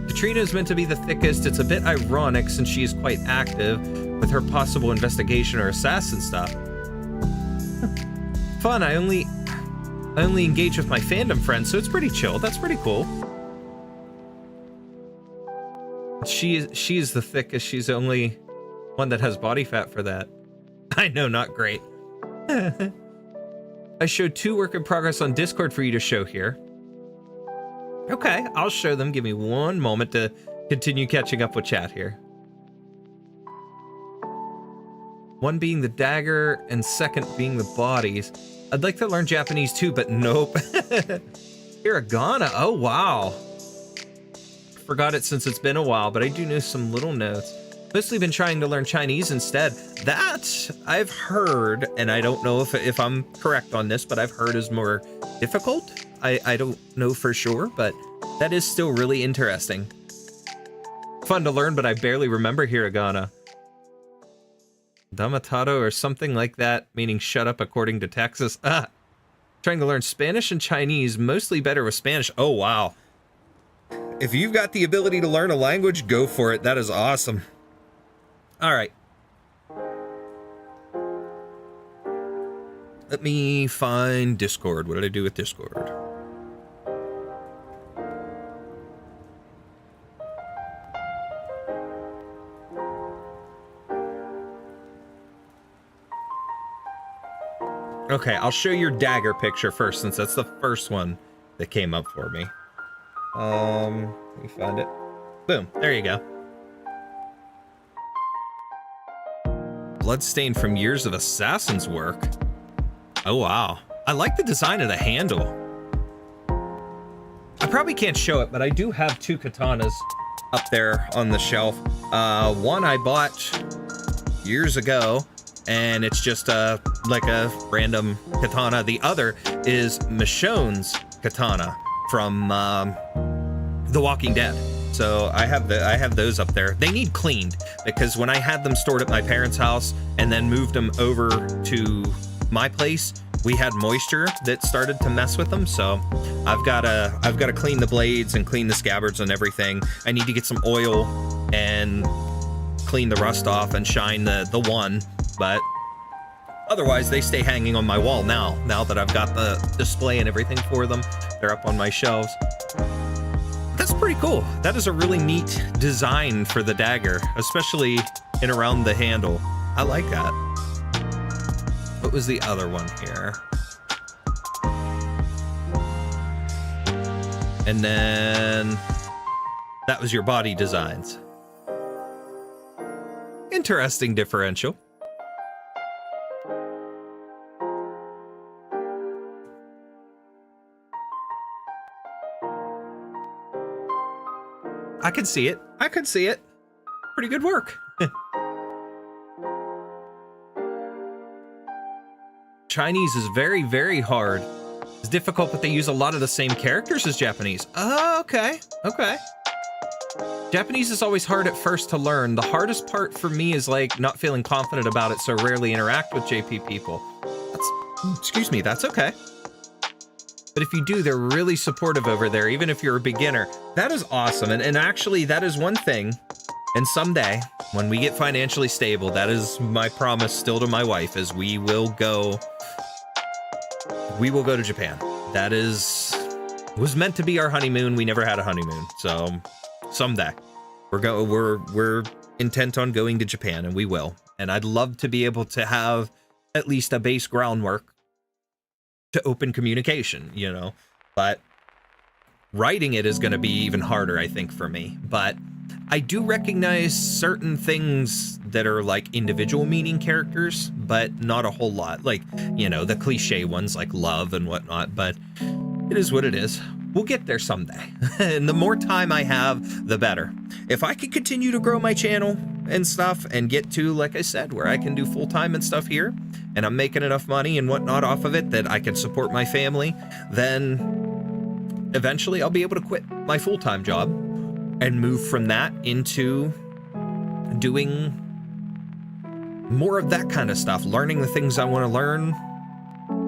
A: Katrina is meant to be the thickest. It's a bit ironic since she is quite active with her possible investigation or assassin stuff. Fun. I only engage with my fandom friends, so it's pretty chill. That's pretty cool. She is the thickest. She's the only one that has body fat for that. I know, not great. I showed 2 work in progress on Discord for you to show here. Okay, I'll show them. Give me one moment to continue catching up with chat here. One being the dagger and second being the bodies. I'd like to learn Japanese too, but nope. Hiragana, oh wow. Forgot it since it's been a while, but I do know some little notes. Mostly been trying to learn Chinese instead. That I've heard, and I don't know if I'm correct on this, but I've heard is more difficult. I don't know for sure, but that is still really interesting. Fun to learn, but I barely remember hiragana. Damatato or something like that, meaning shut up according to Texas. Trying to learn Spanish and Chinese, mostly better with Spanish. Oh, wow. If you've got the ability to learn a language, go for it. That is awesome. All right. Let me find Discord. What did I do with Discord? Okay, I'll show your dagger picture first, since that's the first one that came up for me. Let me find it. Boom, there you go. Bloodstained from years of assassin's work. Oh, wow. I like the design of the handle. I probably can't show it, but I do have 2 katanas up there on the shelf. One I bought years ago, and it's just like a random katana. The other is Michonne's katana from The Walking Dead. So I have those up there. They need cleaned, because when I had them stored at my parents' house and then moved them over to my place, we had moisture that started to mess with them. So I've got to clean the blades and clean the scabbards and everything. I need to get some oil and clean the rust off and shine the one, but otherwise they stay hanging on my wall now that I've got the display and everything for them. They're up on my shelves. That's pretty cool. That is a really neat design for the dagger, especially in around the handle. I like that. What was the other one here? And then that was your body designs. Interesting differential. I can see it. I can see it. Pretty good work. Chinese is very, very hard. It's difficult, but they use a lot of the same characters as Japanese. Oh, okay. Okay. Japanese is always hard at first to learn. The hardest part for me is like not feeling confident about it, so rarely interact with JP people. Excuse me, that's okay. But if you do, they're really supportive over there, even if you're a beginner. That is awesome. And actually, that is one thing. And someday, when we get financially stable, that is my promise still to my wife, is we will go to Japan. That was meant to be our honeymoon. We never had a honeymoon. So someday we're intent on going to Japan, and we will. And I'd love to be able to have at least a base groundwork to open communication, you know, but writing it is going to be even harder, I think, for me. But I do recognize certain things that are like individual meaning characters, but not a whole lot. Like, you know, the cliche ones like love and whatnot, but it is what it is. We'll get there someday. And the more time I have, the better. If I can continue to grow my channel and stuff and get to, like I said, where I can do full-time and stuff here, and I'm making enough money and whatnot off of it that I can support my family, then eventually I'll be able to quit my full-time job and move from that into doing more of that kind of stuff, learning the things I want to learn,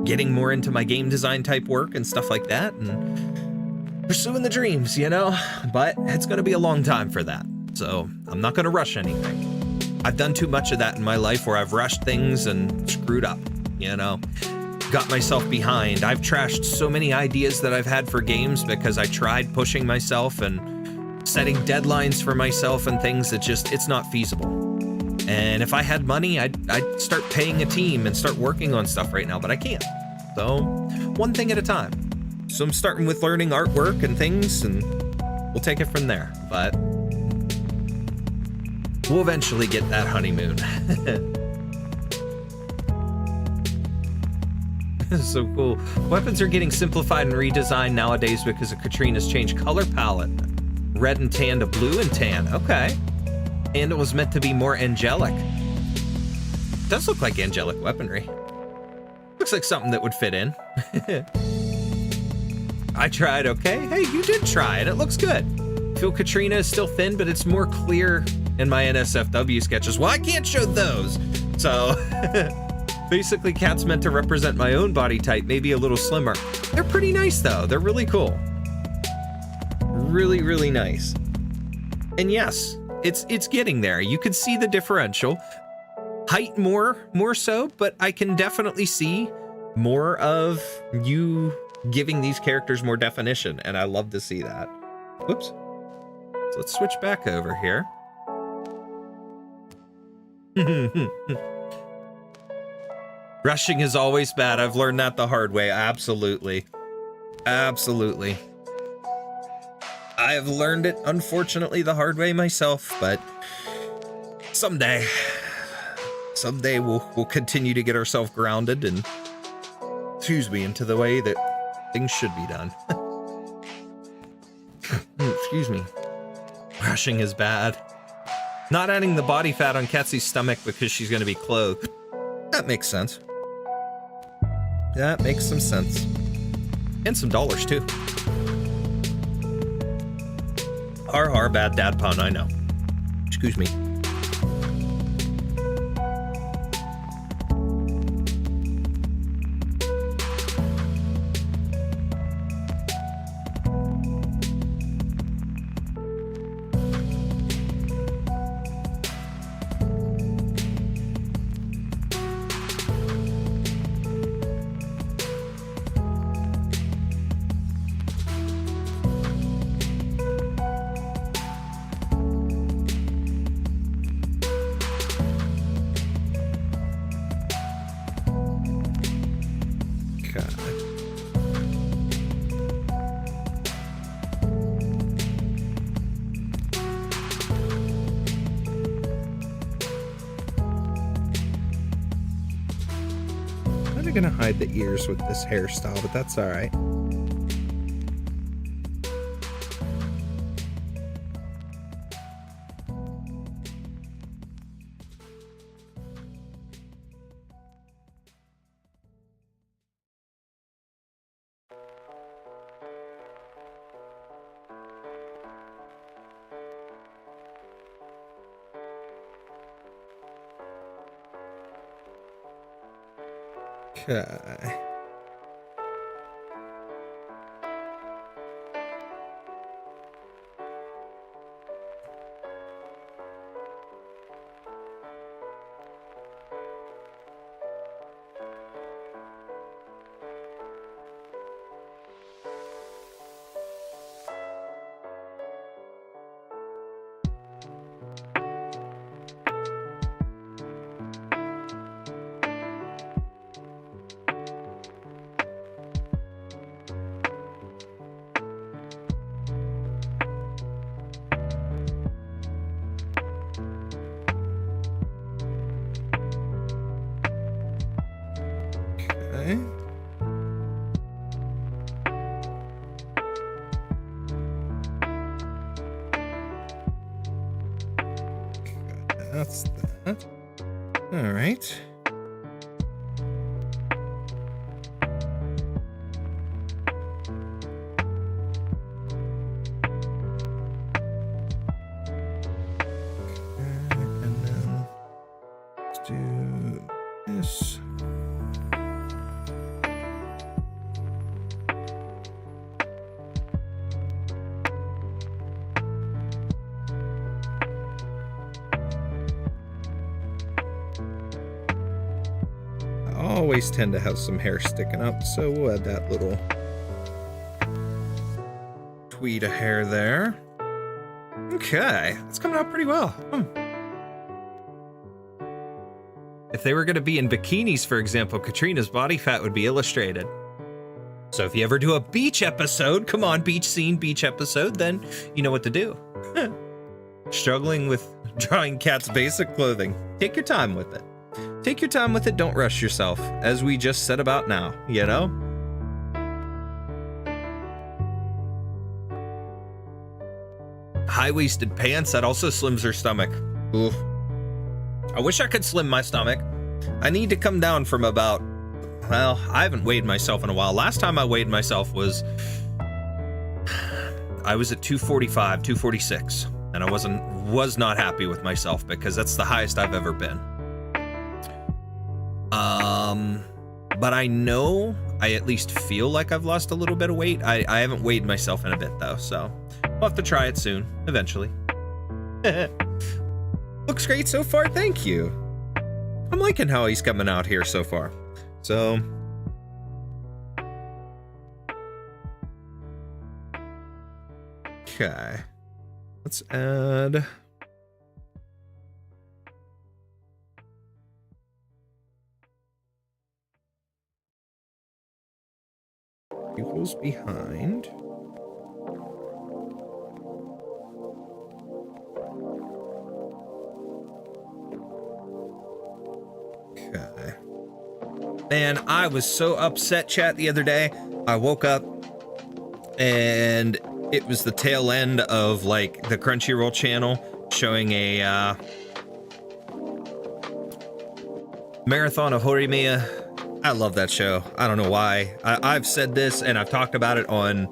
A: getting more into my game design type work and stuff like that, and pursuing the dreams, you know? But it's going to be a long time for that, so I'm not going to rush anything. I've done too much of that in my life where I've rushed things and screwed up, you know? Got myself behind. I've trashed so many ideas that I've had for games because I tried pushing myself and setting deadlines for myself and things that just, it's not feasible. And if I had money, I'd start paying a team and start working on stuff right now, but I can't. So, one thing at a time. So I'm starting with learning artwork and things, and we'll take it from there. But we'll eventually get that honeymoon. This is so cool. Weapons are getting simplified and redesigned nowadays because of Katrina's changed color palette. Red and tan to blue and tan. Okay. And it was meant to be more angelic. It does look like angelic weaponry. Looks like something that would fit in. I tried, okay? Hey, you did try, and it looks good. I feel Katrina is still thin, but it's more clear in my NSFW sketches. Well, I can't show those. So, basically, Cat's meant to represent my own body type, maybe a little slimmer. They're pretty nice, though. They're really cool. Really, really nice. And yes, it's getting there. You can see the differential. Height more so, but I can definitely see more of you giving these characters more definition, and I love to see that. Whoops. So let's switch back over here. Rushing is always bad. I've learned that the hard way. Absolutely. Absolutely. I have learned it, unfortunately, the hard way myself, but someday we'll continue to get ourselves grounded and, excuse me, into the way that things should be done. Excuse me. Rushing is bad. Not adding the body fat on Ketsy's stomach because she's going to be clothed. That makes sense. That makes some sense. And some dollars, too. Har, bad dad pun, I know. Excuse me. Gonna hide the ears with this hairstyle, but that's all right. Okay. That's that. All right. And then let's do always tend to have some hair sticking up, so we'll add that little tweed of hair there. Okay, it's coming out pretty well. If they were going to be in bikinis, for example, Katrina's body fat would be illustrated. So if you ever do a beach episode, come on, beach scene, beach episode, then you know what to do. Struggling with drawing Kat's basic clothing. Take your time with it. Take your time with it, don't rush yourself, as we just said about now, you know? High-waisted pants, that also slims her stomach. Oof. I wish I could slim my stomach. I need to come down from about, well, I haven't weighed myself in a while. Last time I weighed myself was, I was at 245, 246, and I was not happy with myself because that's the highest I've ever been. But I know I at least feel like I've lost a little bit of weight. I haven't weighed myself in a bit though, so I'll have to try it soon, eventually. Looks great so far, thank you. I'm liking how he's coming out here so far. So, okay, let's add equals behind. Okay. Man, I was so upset, chat, the other day. I woke up and it was the tail end of like the Crunchyroll channel showing a marathon of Horimiya. I love that show. I don't know why. I've said this and I've talked about it on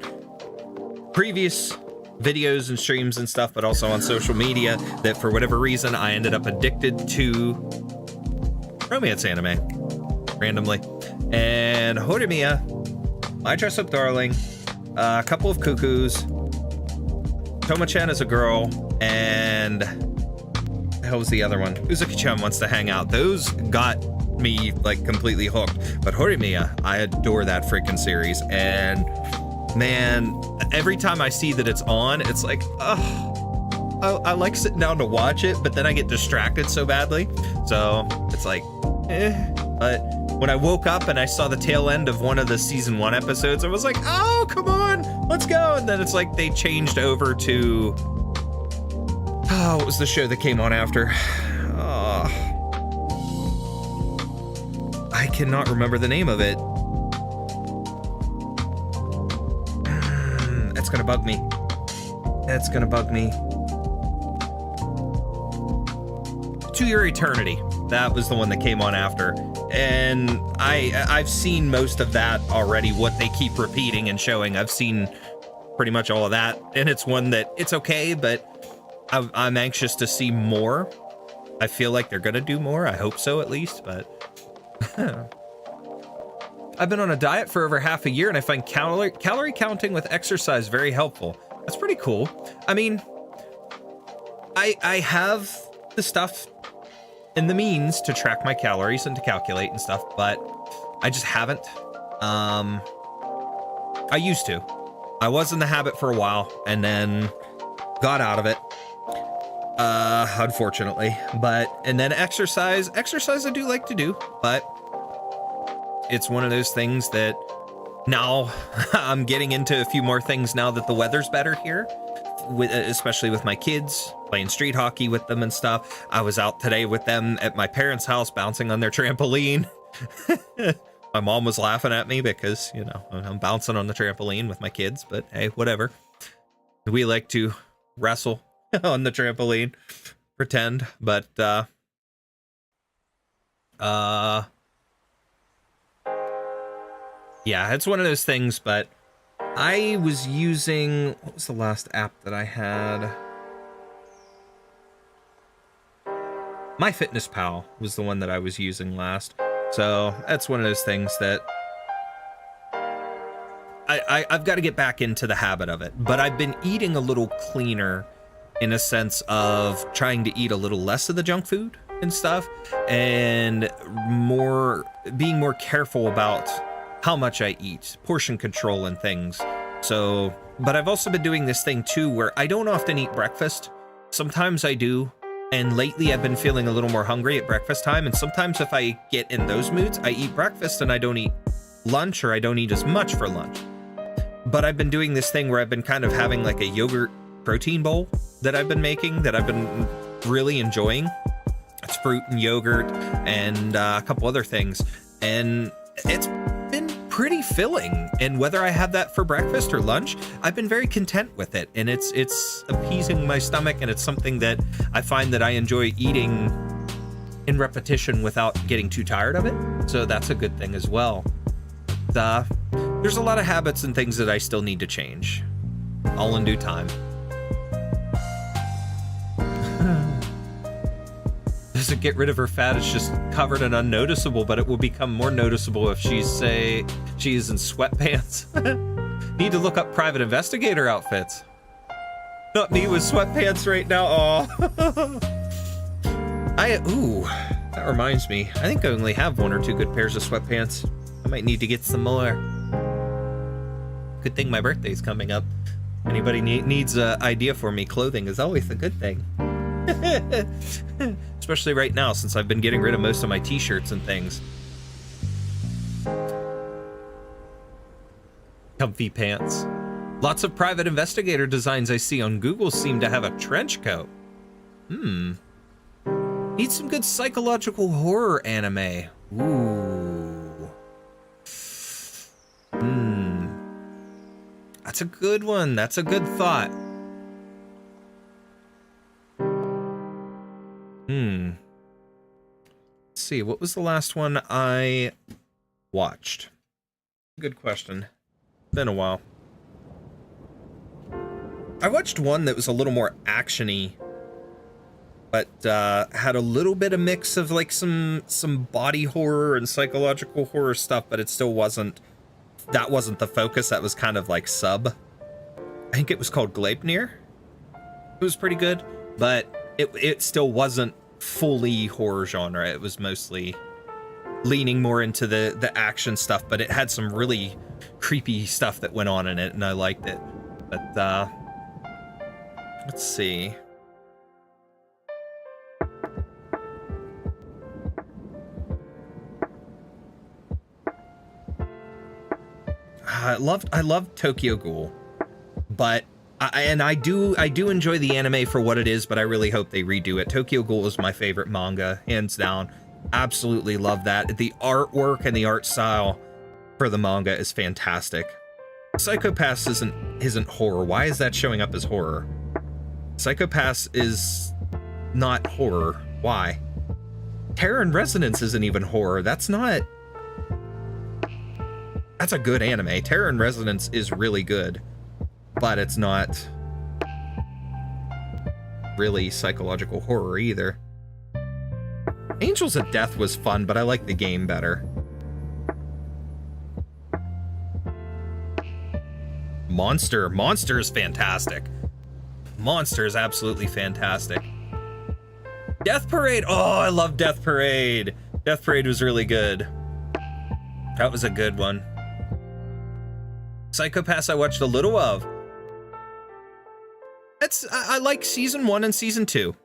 A: previous videos and streams and stuff, but also on social media, that for whatever reason I ended up addicted to romance anime randomly. And Horimiya, My Dress Up Darling, a couple of Cuckoos, Toma-chan is a girl, and the hell was the other one? Mizuki-chan Wants to Hang Out. Those got me like completely hooked. But Horimiya, I adore that freaking series, and man, every time I see that it's on, it's like, I like sitting down to watch it, but then I get distracted so badly, so it's like, But when I woke up and I saw the tail end of one of the season 1 episodes, I was like, oh, come on, let's go. And then it's like they changed over to, oh, what was the show that came on after? I cannot remember the name of it. That's gonna bug me. That's gonna bug me. To Your Eternity. That was the one that came on after. And I've seen most of that already, what they keep repeating and showing. I've seen pretty much all of that. And it's one that, it's okay, but I'm anxious to see more. I feel like they're gonna do more. I hope so, at least, but I've been on a diet for over half a year and I find calorie counting with exercise very helpful. That's pretty cool. I mean, I have the stuff and the means to track my calories and to calculate and stuff, but I just haven't. I used to. I was in the habit for a while and then got out of it. Unfortunately, and then exercise I do like to do, but it's one of those things that now I'm getting into a few more things now that the weather's better here, especially with my kids, playing street hockey with them and stuff. I was out today with them at my parents' house, bouncing on their trampoline. My mom was laughing at me because, you know, I'm bouncing on the trampoline with my kids, but hey, whatever. We like to wrestle on the trampoline, pretend, but yeah, it's one of those things. But I was using, what was the last app that I had? MyFitnessPal was the one that I was using last. So that's one of those things that I've got to get back into the habit of it. But I've been eating a little cleaner in a sense of trying to eat a little less of the junk food and stuff, and being more careful about how much I eat, portion control and things. So, but I've also been doing this thing too where I don't often eat breakfast. Sometimes I do, and lately I've been feeling a little more hungry at breakfast time, and sometimes if I get in those moods, I eat breakfast and I don't eat lunch, or I don't eat as much for lunch. But I've been doing this thing where I've been kind of having like a yogurt protein bowl that I've been making that I've been really enjoying. It's fruit and yogurt and a couple other things, and it's been pretty filling. And whether I have that for breakfast or lunch, I've been very content with it, and it's appeasing my stomach, and it's something that I find that I enjoy eating in repetition without getting too tired of it. So that's a good thing as well. There's a lot of habits and things that I still need to change, all in due time. Doesn't get rid of her fat, it's just covered and unnoticeable, but it will become more noticeable if she is in sweatpants. Need to look up private investigator outfits. Not me with sweatpants right now. Aw. Ooh, that reminds me. I think I only have 1 or 2 good pairs of sweatpants. I might need to get some more. Good thing my birthday's coming up. Anybody needs an idea for me, clothing is always a good thing. Especially right now, since I've been getting rid of most of my t-shirts and things. Comfy pants. Lots of private investigator designs I see on Google seem to have a trench coat. Need some good psychological horror anime. Ooh. That's a good one. That's a good thought. Let's see, what was the last one I watched? Good question. Been a while. I watched one that was a little more action-y, but had a little bit of mix of like some body horror and psychological horror stuff, but it still wasn't, that wasn't the focus. That was kind of like sub. I think it was called Gleipnir. It was pretty good, but it still wasn't fully horror genre. It was mostly leaning more into the action stuff, but it had some really creepy stuff that went on in it, and I liked it. But let's see. I loved Tokyo Ghoul, but I do enjoy the anime for what it is, but I really hope they redo it. Tokyo Ghoul is my favorite manga, hands down. Absolutely love that. The artwork and the art style for the manga is fantastic. Psycho-Pass isn't horror. Why is that showing up as horror? Psycho-Pass is not horror. Why? Terror in Resonance isn't even horror. That's a good anime. Terror in Resonance is really good, but it's not really psychological horror either. Angels of Death was fun, but I like the game better. Monster is fantastic. Monster is absolutely fantastic. Death Parade. Oh, I love Death Parade. Death Parade was really good. That was a good one. Psycho-Pass I watched a little of. I like season 1 and season 2.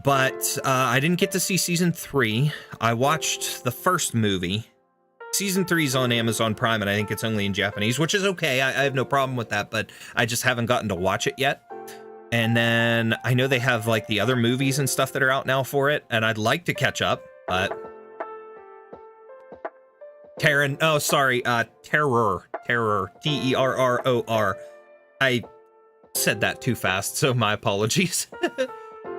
A: But I didn't get to see season 3. I watched the first movie. Season 3's on Amazon Prime, and I think it's only in Japanese, which is okay. I have no problem with that, but I just haven't gotten to watch it yet. And then I know they have like the other movies and stuff that are out now for it, and I'd like to catch up, but Terror, Terror. I said that too fast, so my apologies.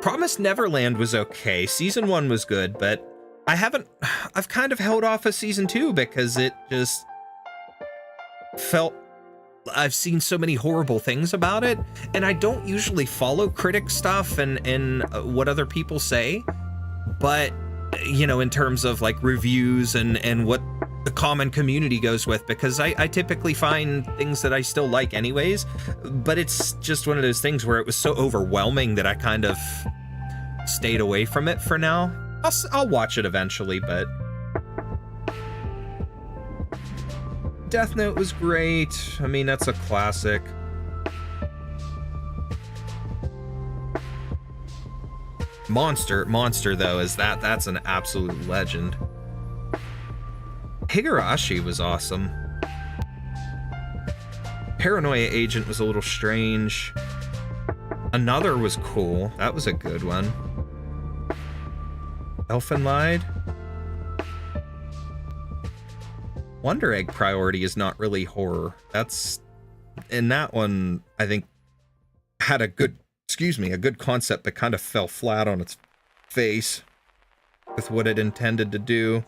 A: Promised Neverland was okay. Season 1 was good, but I've kind of held off of season 2 because it just felt, I've seen so many horrible things about it, and I don't usually follow critic stuff and what other people say, but you know, in terms of like reviews and what the common community goes with, because I typically find things that I still like anyways, but it's just one of those things where it was so overwhelming that I kind of stayed away from it for now. I'll watch it eventually, but Death Note was great. I mean, that's a classic. Monster though, is that's an absolute legend. Higurashi was awesome. Paranoia Agent was a little strange. Another was cool. That was a good one. Elfenlied. Wonder Egg Priority is not really horror. That's, and that one I think had a good, a good concept, but kind of fell flat on its face with what it intended to do.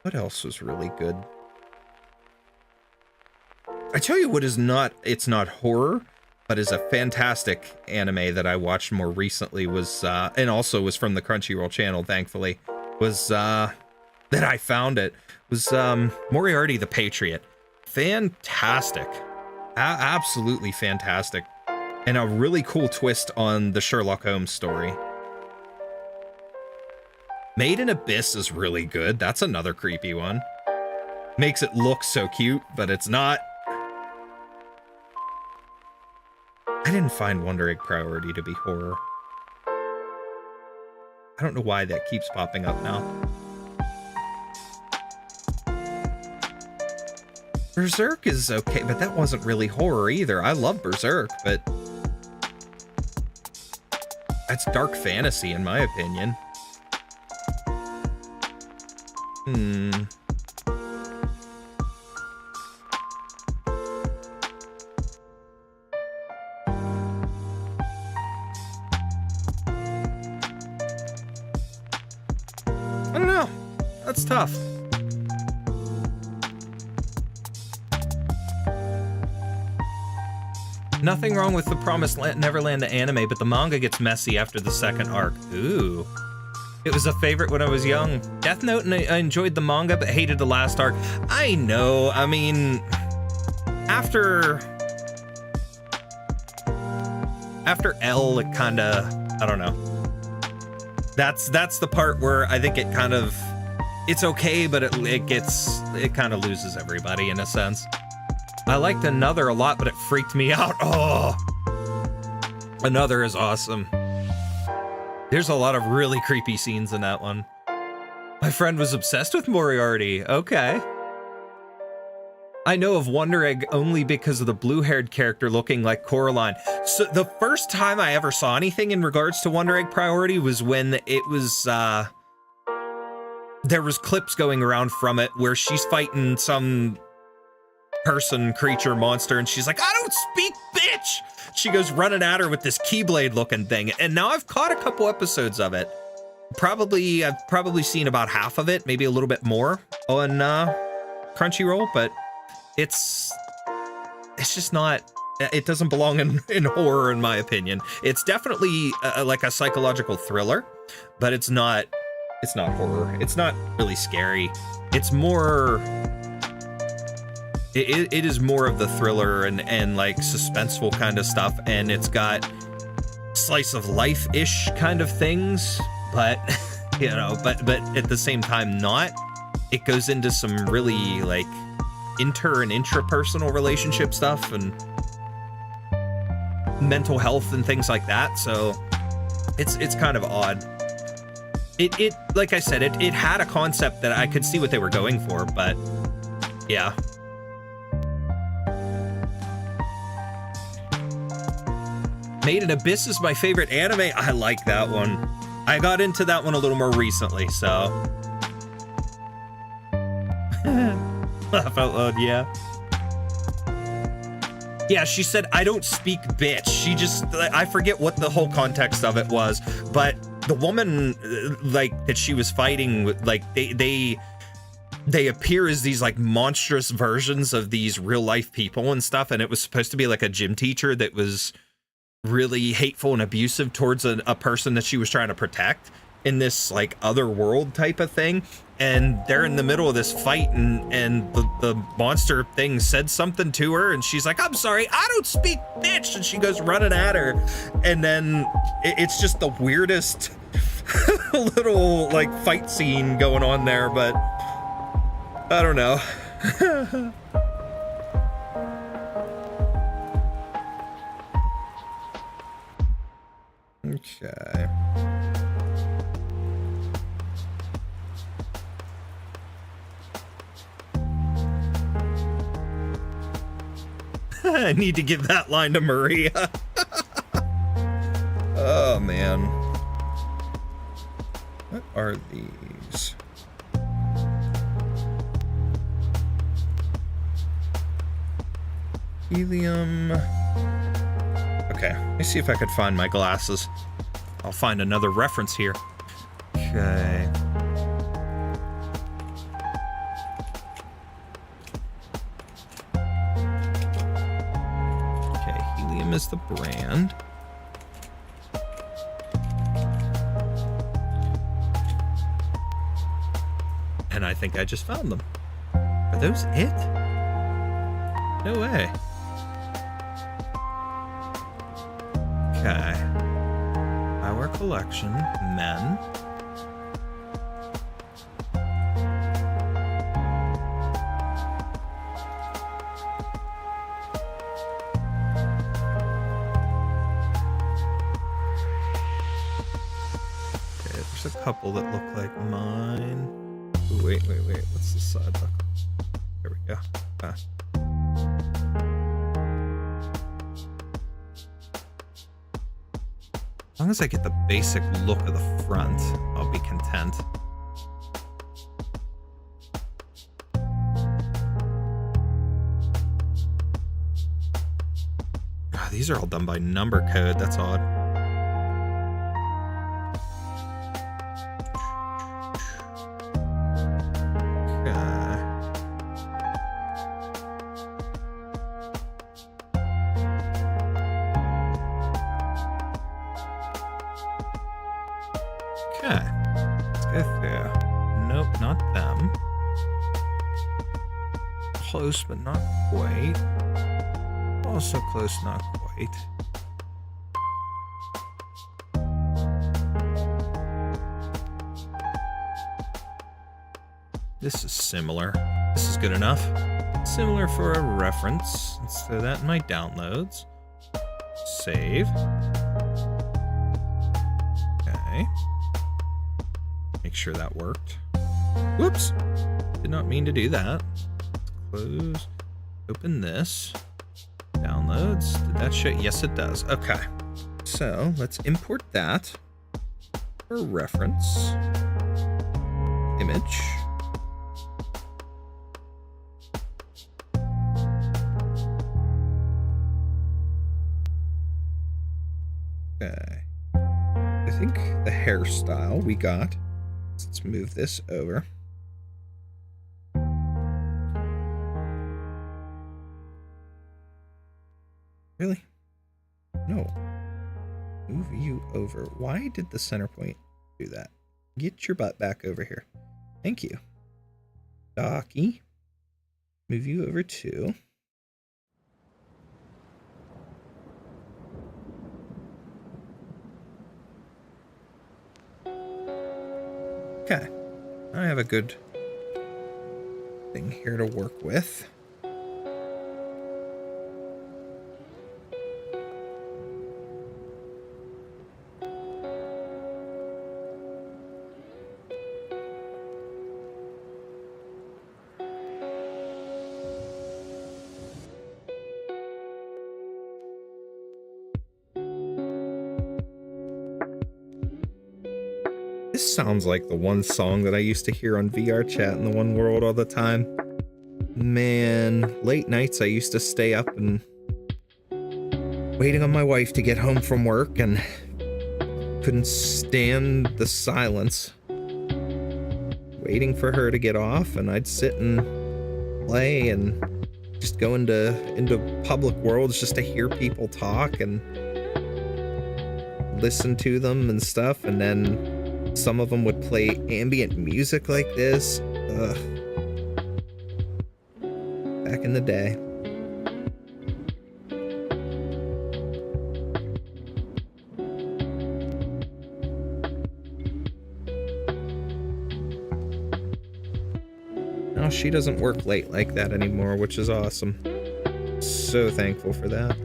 A: What else was really good? I tell you what is not, it's not horror, but is a fantastic anime that I watched more recently was, and also was from the Crunchyroll channel, thankfully, was, that I found it, was, Moriarty the Patriot. Fantastic. Absolutely fantastic. And a really cool twist on the Sherlock Holmes story. Made in Abyss is really good. That's another creepy one. Makes it look so cute, but it's not. I didn't find Wonder Egg Priority to be horror. I don't know why that keeps popping up now. Berserk is okay, but that wasn't really horror either. I love Berserk, but that's dark fantasy in my opinion. I don't know. That's tough. Nothing wrong with the Promised Neverland the anime, but the manga gets messy after the second arc. Ooh. It was a favorite when I was young. Death Note, and I enjoyed the manga, but hated the last arc. I know, I mean, after L, it kinda, I don't know. That's the part where I think it kind of, it's okay, but it kind of loses everybody in a sense. I liked Another a lot, but it freaked me out. Oh, Another is awesome. There's a lot of really creepy scenes in that one. My friend was obsessed with Moriarty. Okay. I know of Wonder Egg only because of the blue-haired character looking like Coraline. So the first time I ever saw anything in regards to Wonder Egg Priority was when it was, there was clips going around from it where she's fighting some person, creature, monster, and she's like, I don't speak, bitch! She goes running at her with this Keyblade looking thing, and now I've caught a couple episodes of it. I've probably seen about half of it, maybe a little bit more on Crunchyroll, but it's just not, it doesn't belong in horror in my opinion. It's definitely like a psychological thriller, but it's not horror. It's not really scary. It's more, it is more of the thriller and like suspenseful kind of stuff, and it's got slice of life-ish kind of things, but you know, but at the same time not. It goes into some really like inter and intrapersonal relationship stuff and mental health and things like that, so it's kind of odd. It like I said, it had a concept that I could see what they were going for, but yeah. Made in Abyss is my favorite anime. I like that one. I got into that one a little more recently, so. Laugh out loud, yeah. Yeah, she said, I don't speak bitch. She just, I forget what the whole context of it was, but the woman, like, that she was fighting with, like, they appear as these, like, monstrous versions of these real life people and stuff, and it was supposed to be like a gym teacher that was really hateful and abusive towards a person that she was trying to protect. in this like other world type of thing, and they're in the middle of this fight, and the monster thing said something to her, and she's like, I'm sorry, I don't speak bitch, and she goes running at her, and then it's just the weirdest little like fight scene going on there, but I don't know. Okay. I need to give that line to Maria. Oh man. What are these? Helium. Okay, let me see if I could find my glasses. I'll find another reference here. Okay. Okay, helium is the brand. And I think I just found them. Are those it? No way. Okay. Eyewear collection, men. Okay, there's a couple that look like mine. Ooh, wait. What's the side look? There we go. As long as I get the basic look of the front, I'll be content. Oh, these are all done by number code. That's odd. Close, but not quite. Also close, not quite. This is similar. This is good enough. Similar for a reference. Let's throw that in my downloads. Save. Okay. Make sure that worked. Whoops. Did not mean to do that. Close. Open this. Downloads. Did that show? Yes, it does. Okay. So let's import that for reference. Image. Okay. I think the hairstyle we got. Let's move this over. Really? No. Move you over. Why did the center point do that? Get your butt back over here. Thank you. Docky. Move you over too. Okay. I have a good thing here to work with. This sounds like the one song that I used to hear on VR chat in the one world all the time. Man, late nights I used to stay up and waiting on my wife to get home from work and couldn't stand the silence. Waiting for her to get off, and I'd sit and play and just go into public worlds just to hear people talk and listen to them and stuff, and then some of them would play ambient music like this. Ugh. Back in the day. Now she doesn't work late like that anymore, which is awesome. So thankful for that.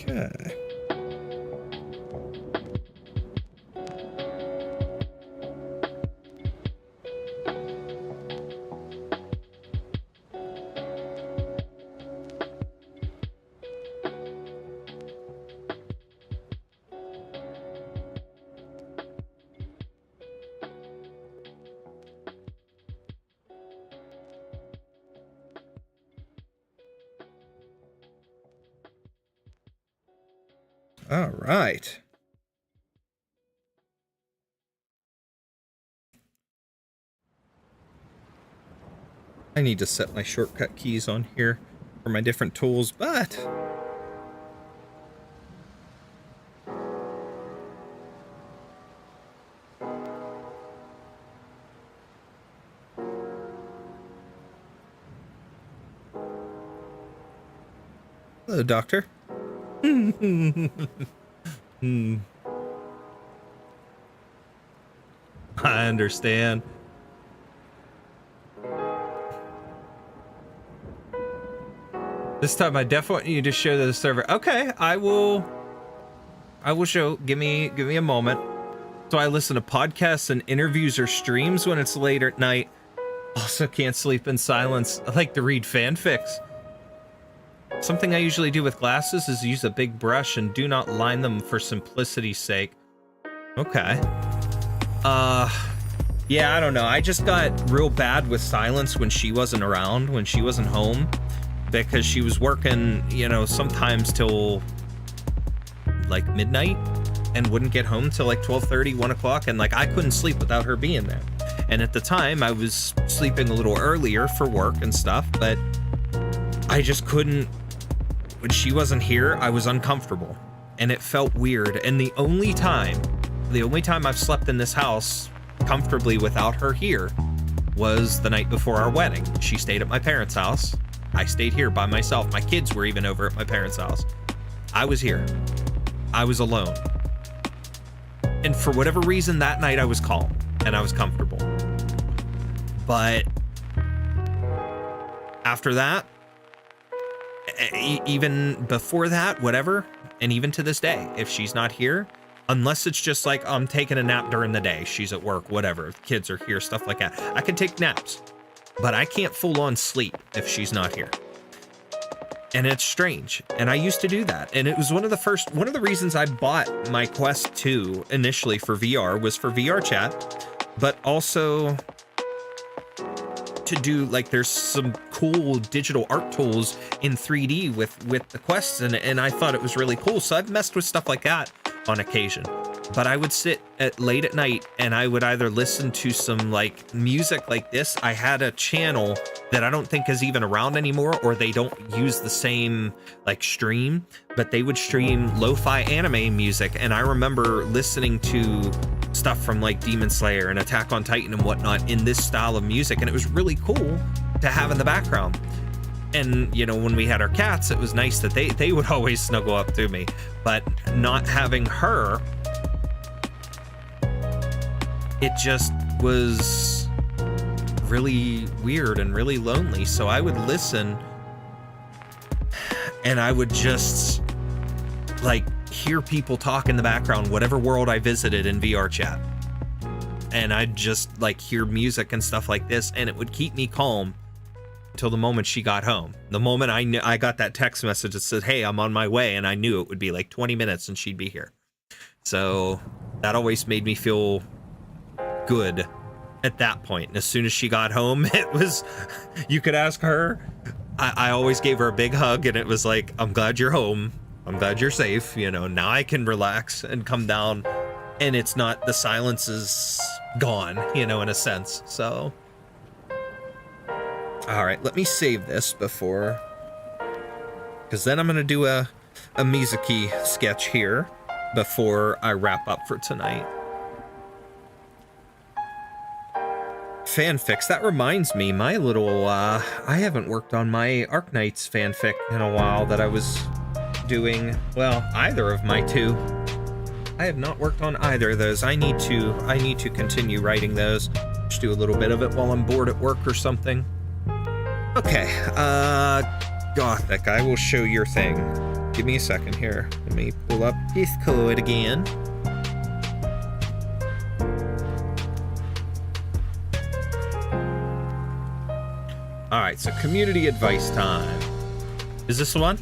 A: Okay. All right. I need to set my shortcut keys on here for my different tools, but hello, Doctor. I understand. This time I definitely want you to show the server. Okay, I will show. Give me a moment. So I listen to podcasts and interviews or streams when it's late at night. Also can't sleep in silence. I like to read fanfics. Something I usually do with glasses is use a big brush and do not line them for simplicity's sake. Okay. Yeah, I don't know. I just got real bad with silence when she wasn't around, when she wasn't home, because she was working, you know, sometimes till like midnight and wouldn't get home till like 12:30, 1 o'clock, and like I couldn't sleep without her being there. And at the time I was sleeping a little earlier for work and stuff, but I just couldn't. When she wasn't here, I was uncomfortable and it felt weird. And the only time I've slept in this house comfortably without her here was the night before our wedding. She stayed at my parents' house. I stayed here by myself. My kids were even over at my parents' house. I was here. I was alone. And for whatever reason, that night I was calm and I was comfortable. But after that, even before that, whatever, and even to this day, if she's not here, unless it's just like I'm taking a nap during the day, she's at work, whatever, the kids are here, stuff like that, I can take naps, but I can't full on sleep if she's not here. And it's strange, and I used to do that, and it was one of the reasons I bought my Quest 2 initially for VR was for VR chat, but also to do, like, there's some cool digital art tools in 3D with the Quests, and I thought it was really cool, so I've messed with stuff like that on occasion. But I would sit late at night and I would either listen to some like music like this. I had a channel that I don't think is even around anymore, or they don't use the same like stream, but they would stream lo-fi anime music, and I remember listening to stuff from like Demon Slayer and Attack on Titan and whatnot in this style of music, and it was really cool to have in the background. And, you know, when we had our cats, it was nice that they would always snuggle up to me. But not having her it just was really weird and really lonely. So I would listen and I would just like hear people talk in the background, whatever world I visited in VR chat. And I'd just like hear music and stuff like this, and it would keep me calm until the moment she got home. The moment I got that text message that said, hey, I'm on my way, and I knew it would be like 20 minutes and she'd be here. So that always made me feel good at that point. And as soon as she got home, it was, you could ask her. I always gave her a big hug, and it was like, I'm glad you're home. I'm glad you're safe. You know, now I can relax and come down, and it's not, the silence is gone, you know, in a sense. So, all right, let me save this before, because then I'm going to do a Mizuki sketch here before I wrap up for tonight. Fanfics, that reminds me, my little, I haven't worked on my Arknights fanfic in a while that I was doing. Well, either of my two. I have not worked on either of those. I need to continue writing those. Just do a little bit of it while I'm bored at work or something. Okay, Gothic, I will show your thing. Give me a second here. Let me pull up Discord again. All right, so community advice time. Is this the one?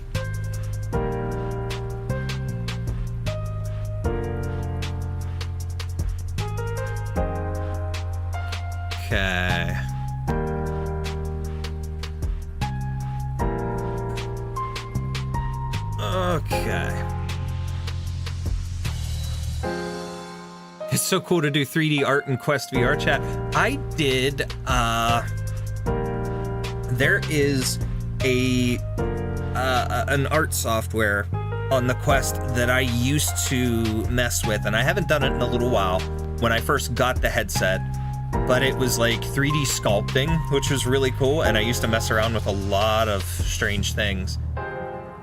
A: Okay. Okay. It's so cool to do 3D art in Quest VR chat. I did, there is an art software on the Quest that I used to mess with, and I haven't done it in a little while when I first got the headset, but it was like 3D sculpting, which was really cool, and I used to mess around with a lot of strange things.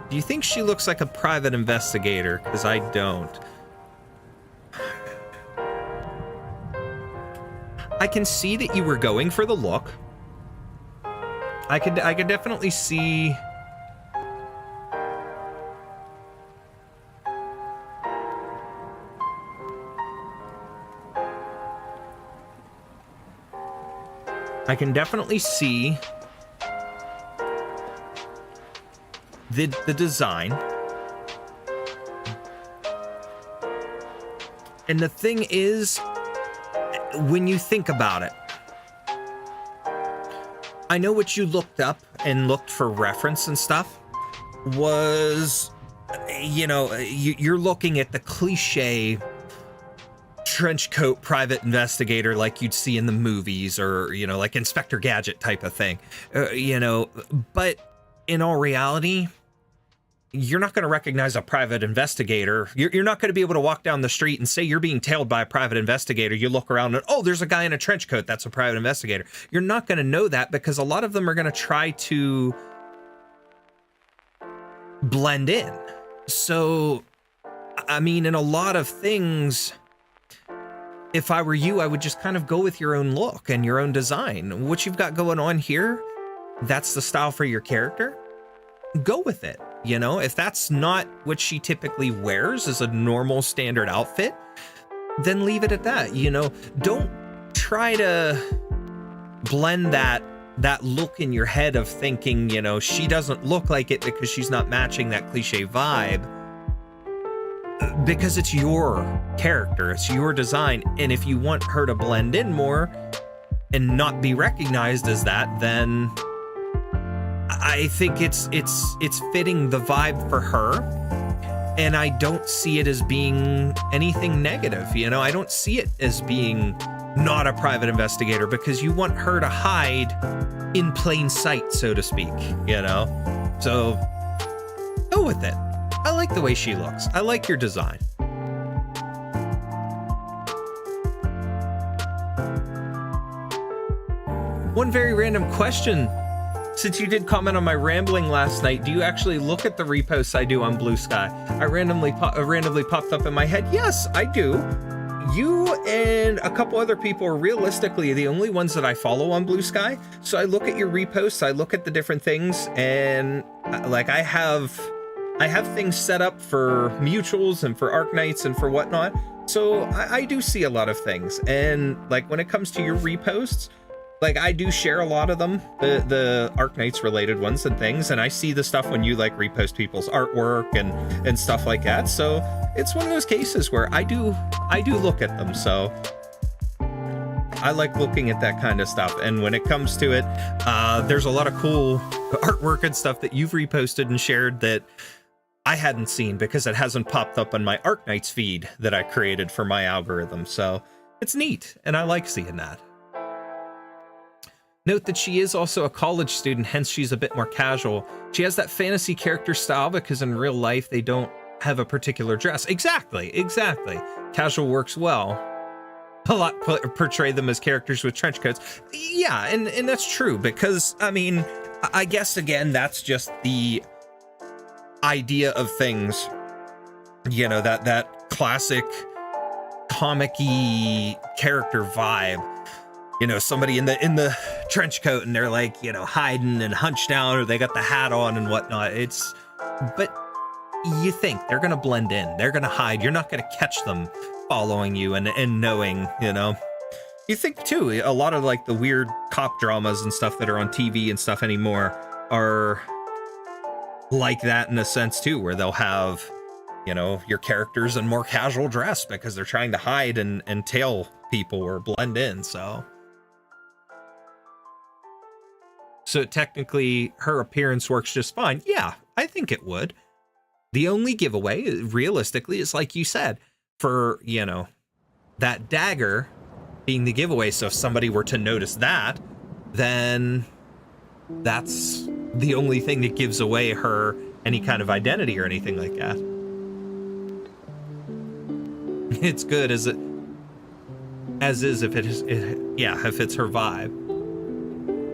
A: Do you think she looks like a private investigator? Because I don't. I can see that you were going for the look. I could definitely see. I can definitely see the design. And the thing is, when you think about it, I know what you looked up and looked for reference and stuff was, you know, you're looking at the cliche trench coat private investigator like you'd see in the movies, or, you know, like Inspector Gadget type of thing, you know, but in all reality, you're not going to recognize a private investigator. You're not going to be able to walk down the street and say you're being tailed by a private investigator. You look around and, oh, there's a guy in a trench coat. That's a private investigator. You're not going to know that because a lot of them are going to try to blend in. So, I mean, in a lot of things, if I were you, I would just kind of go with your own look and your own design. What you've got going on here, that's the style for your character. Go with it. You know, if that's not what she typically wears as a normal standard outfit, then leave it at that. You know, don't try to blend that look in your head of thinking, you know, she doesn't look like it because she's not matching that cliche vibe, because it's your character, it's your design. And if you want her to blend in more and not be recognized as that, then I think it's fitting the vibe for her, and I don't see it as being anything negative. You know, I don't see it as being not a private investigator, because you want her to hide in plain sight, so to speak, you know? So go with it. I like the way she looks. I like your design. One very random question. Since you did comment on my rambling last night, do you actually look at the reposts I do on Blue Sky? I randomly popped up in my head. Yes, I do. you and a couple other people are realistically the only ones that I follow on Blue Sky. So I look at your reposts, I look at the different things, and like I have things set up for mutuals and for Arknights and for whatnot. So I do see a lot of things. And like when it comes to your reposts, like I do share a lot of them, the Arknights related ones and things, and I see the stuff when you like repost people's artwork and stuff like that. So it's one of those cases where I do look at them. So I like looking at that kind of stuff. And when it comes to it, there's a lot of cool artwork and stuff that you've reposted and shared that I hadn't seen because it hasn't popped up on my Arknights feed that I created for my algorithm. So it's neat, and I like seeing that. Note that she is also a college student, hence she's a bit more casual. She has that fantasy character style because in real life they don't have a particular dress. Exactly. Casual works well. A lot portray them as characters with trench coats. Yeah, and that's true because, I mean, I guess, again, that's just the idea of things. You know, that classic comic-y character vibe. You know, somebody in the trench coat and they're like, you know, hiding and hunched down, or they got the hat on and whatnot. But you think they're going to blend in. They're going to hide. You're not going to catch them following you and knowing, you know. You think, too, a lot of like the weird cop dramas and stuff that are on TV and stuff anymore are like that in a sense, too, where they'll have, you know, your characters in more casual dress because they're trying to hide and tail people or blend in, so technically her appearance works just fine. Yeah, I think it would. The only giveaway, realistically, is like you said, for, you know, that dagger being the giveaway. So if somebody were to notice that, then that's the only thing that gives away her any kind of identity or anything like that. It's good as is if if it's her vibe.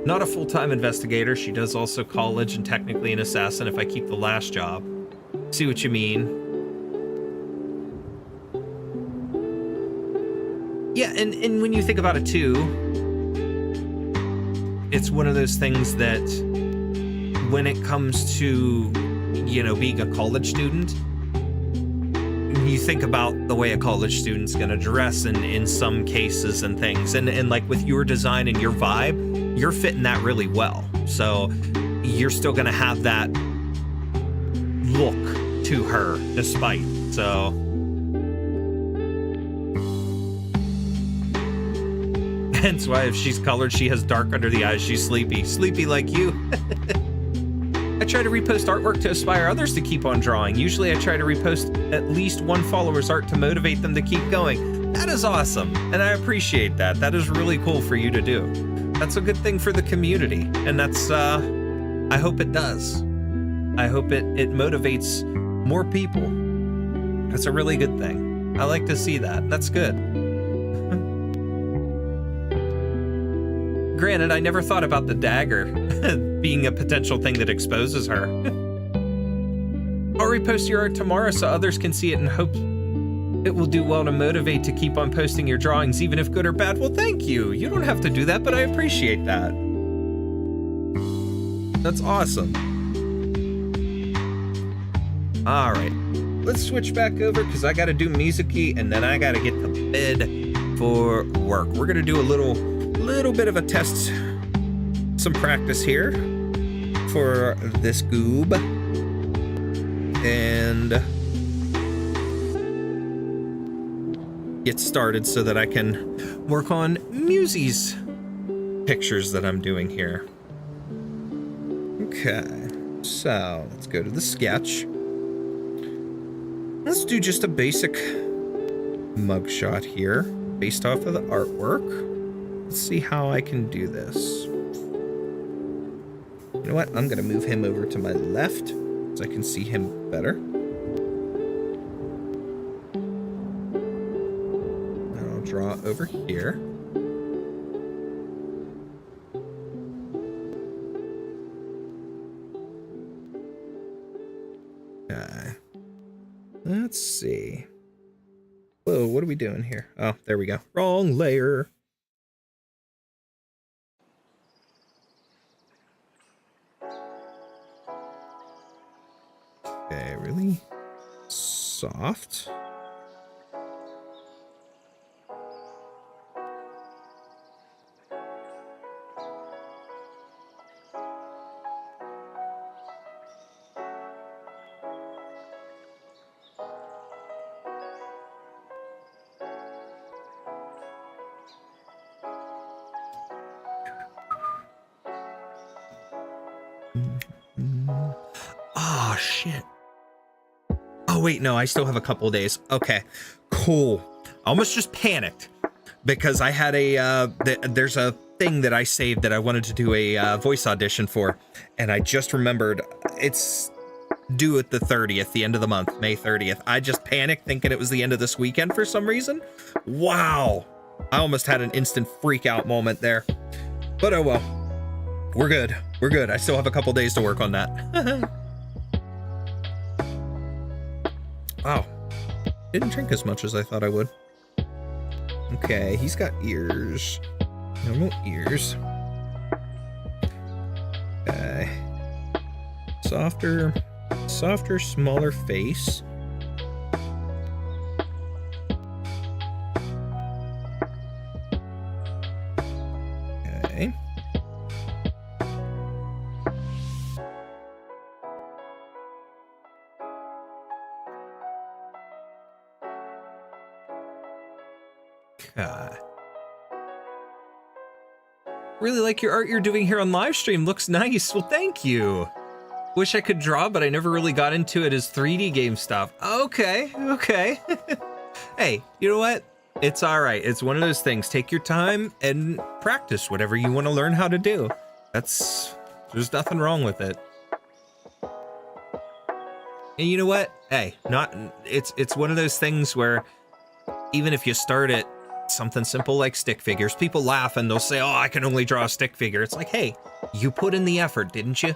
A: Not a full-time investigator. She does also college and technically an assassin if I keep the last job. See what you mean. Yeah, and when you think about it too, it's one of those things that when it comes to, you know, being a college student, you think about the way a college student's gonna dress in some cases and things. And like with your design and your vibe, you're fitting that really well. So you're still gonna have that look to her despite. So hence why if she's colored, she has dark under the eyes, she's sleepy. Sleepy like you. I try to repost artwork to inspire others to keep on drawing. Usually I try to repost at least one follower's art to motivate them to keep going. That is awesome, and I appreciate that. That is really cool for you to do. That's a good thing for the community, and that's, I hope it does. I hope it motivates more people. That's a really good thing. I like to see that. That's good. Granted, I never thought about the dagger being a potential thing that exposes her. I'll repost your art tomorrow so others can see it and hope it will do well to motivate to keep on posting your drawings, even if good or bad. Well, thank you. You don't have to do that, but I appreciate that. That's awesome. All right, let's switch back over because I got to do Mizuki and then I got to get to bed for work. We're going to do a little bit of a test, some practice here for this goob, and get started so that I can work on Musy's pictures that I'm doing here. Okay, so let's go to the sketch. Let's do just a basic mugshot here based off of the artwork. Let's see how I can do this. You know what? I'm going to move him over to my left so I can see him better. And I'll draw over here. Okay. Let's see. Whoa, whoa, what are we doing here? Oh, there we go. Wrong layer. Okay, really soft. Oh, shit. Oh, wait, no, I still have a couple of days. Okay, cool. I almost just panicked because I had there's a thing that I saved that I wanted to do a voice audition for, and I just remembered it's due at the 30th, the end of the month, May 30th. I just panicked thinking it was the end of this weekend for some reason. Wow. I almost had an instant freak out moment there. But oh well. We're good. We're good. I still have a couple days to work on that. Wow. Didn't drink as much as I thought I would. Okay, he's got ears. Normal ears. Okay. Softer, smaller face. Okay. Really like your art you're doing here on Livestream. Looks nice. Well, thank you. Wish I could draw, but I never really got into it as 3D game stuff. Okay, okay. Hey, you know what? It's all right. It's one of those things. Take your time and practice whatever you want to learn how to do. There's nothing wrong with it. And you know what? Hey, it's one of those things where even if you start at something simple like stick figures, people laugh and they'll say, oh, I can only draw a stick figure. It's like, hey, you put in the effort, didn't you?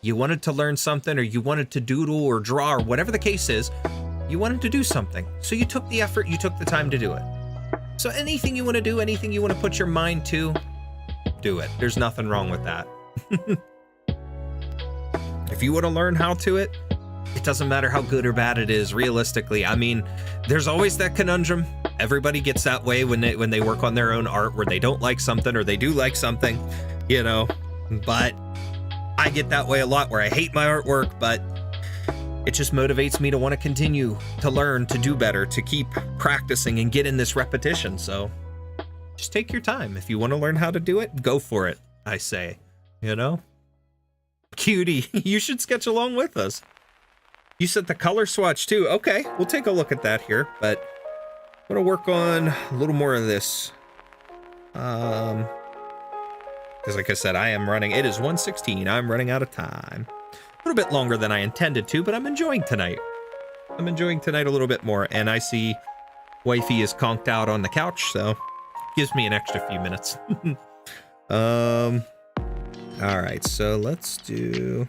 A: You wanted to learn something, or you wanted to doodle or draw, or whatever the case is. You wanted to do something. So you took the effort, you took the time to do it. So anything you want to do, anything you want to put your mind to, do it. There's nothing wrong with that. If you want to learn how to it doesn't matter how good or bad it is, realistically. I mean, there's always that conundrum. Everybody gets that way when they work on their own art, where they don't like something or they do like something, you know. But I get that way a lot, where I hate my artwork, but it just motivates me to want to continue to learn, to do better, to keep practicing and get in this repetition. So just take your time. If you want to learn how to do it, go for it, I say, you know. Cutie, you should sketch along with us. You said the color swatch too. Okay, we'll take a look at that here, but I'm gonna work on a little more of this. Because like I said, it is 1:16. I'm running out of time. A little bit longer than I intended to, but I'm enjoying tonight. I'm enjoying tonight a little bit more, and I see wifey is conked out on the couch, so gives me an extra few minutes. All right, so let's do...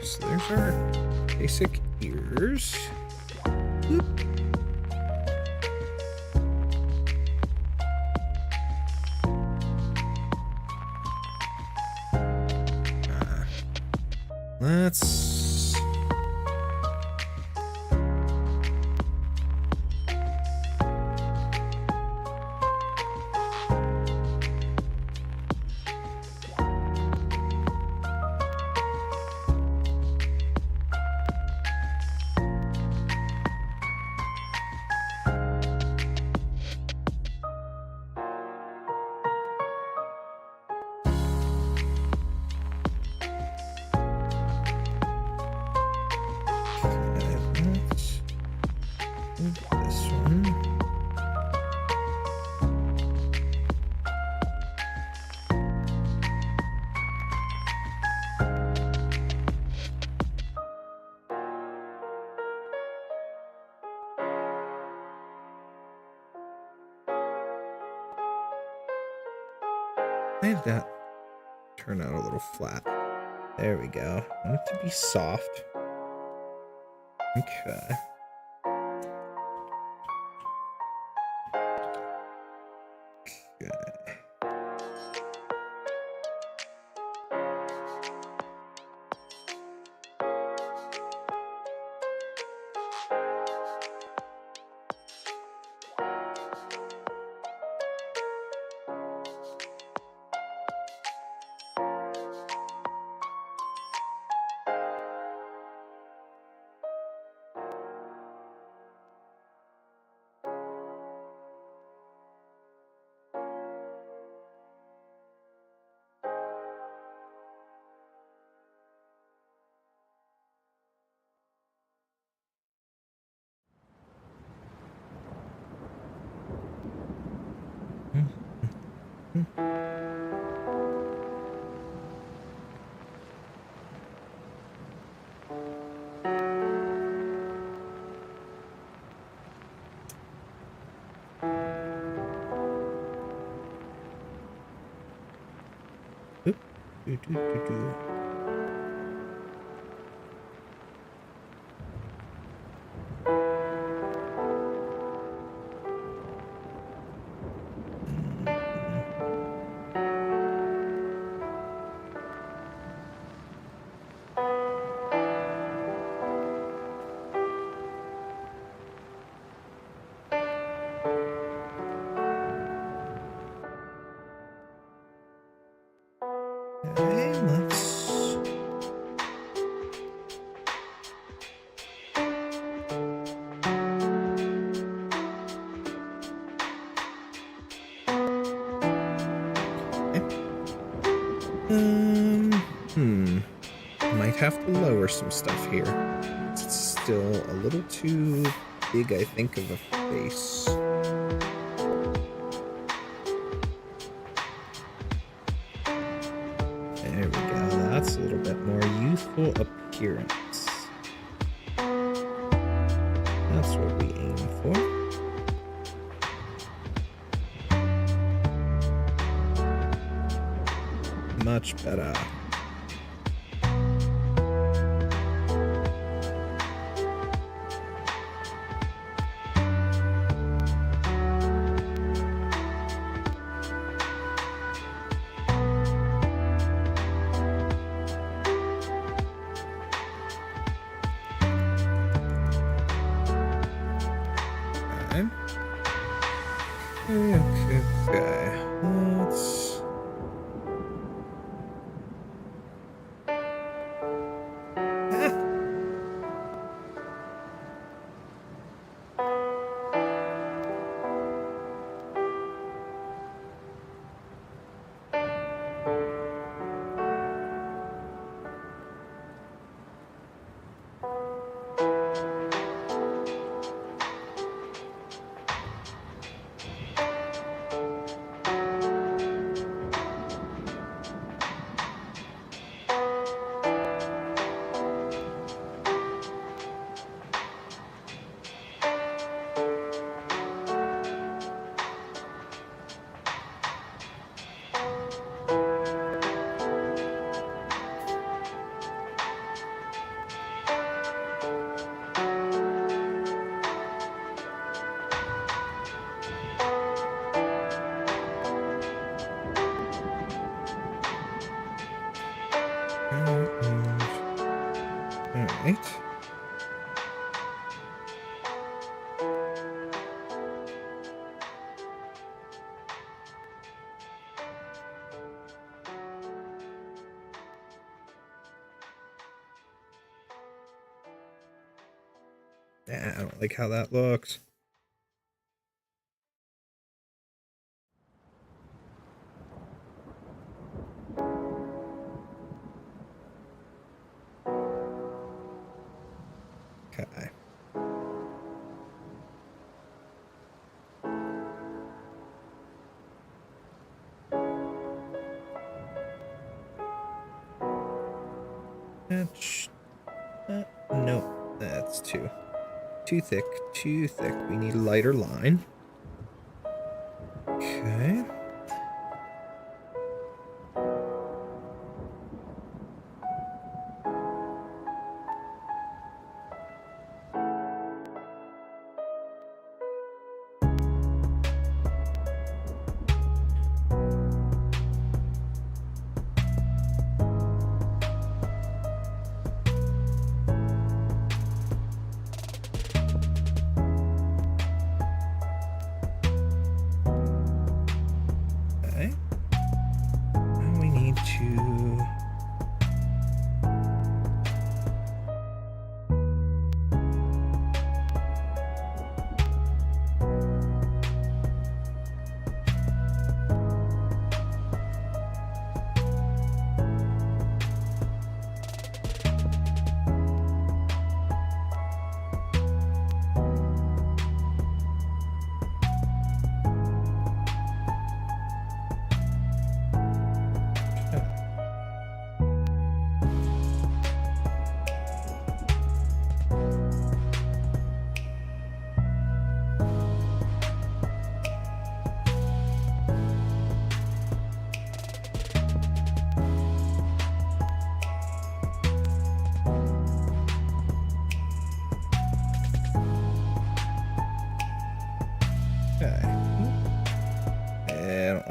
A: So there's our basic ears. Whoop. Let's... Why did that turn out a little flat? There we go. I want it to be soft. Okay. Okay. Do. Okay, let's... Might have to lower some stuff here. It's still a little too big, I think, of a face. There we go. That's a little bit more youthful appearance. That's what we aim for. Much better. Okay. Let's... Alright. Yeah, I don't like how that looks. Okay. No, that's too thick, too thick. We need a lighter line. Okay.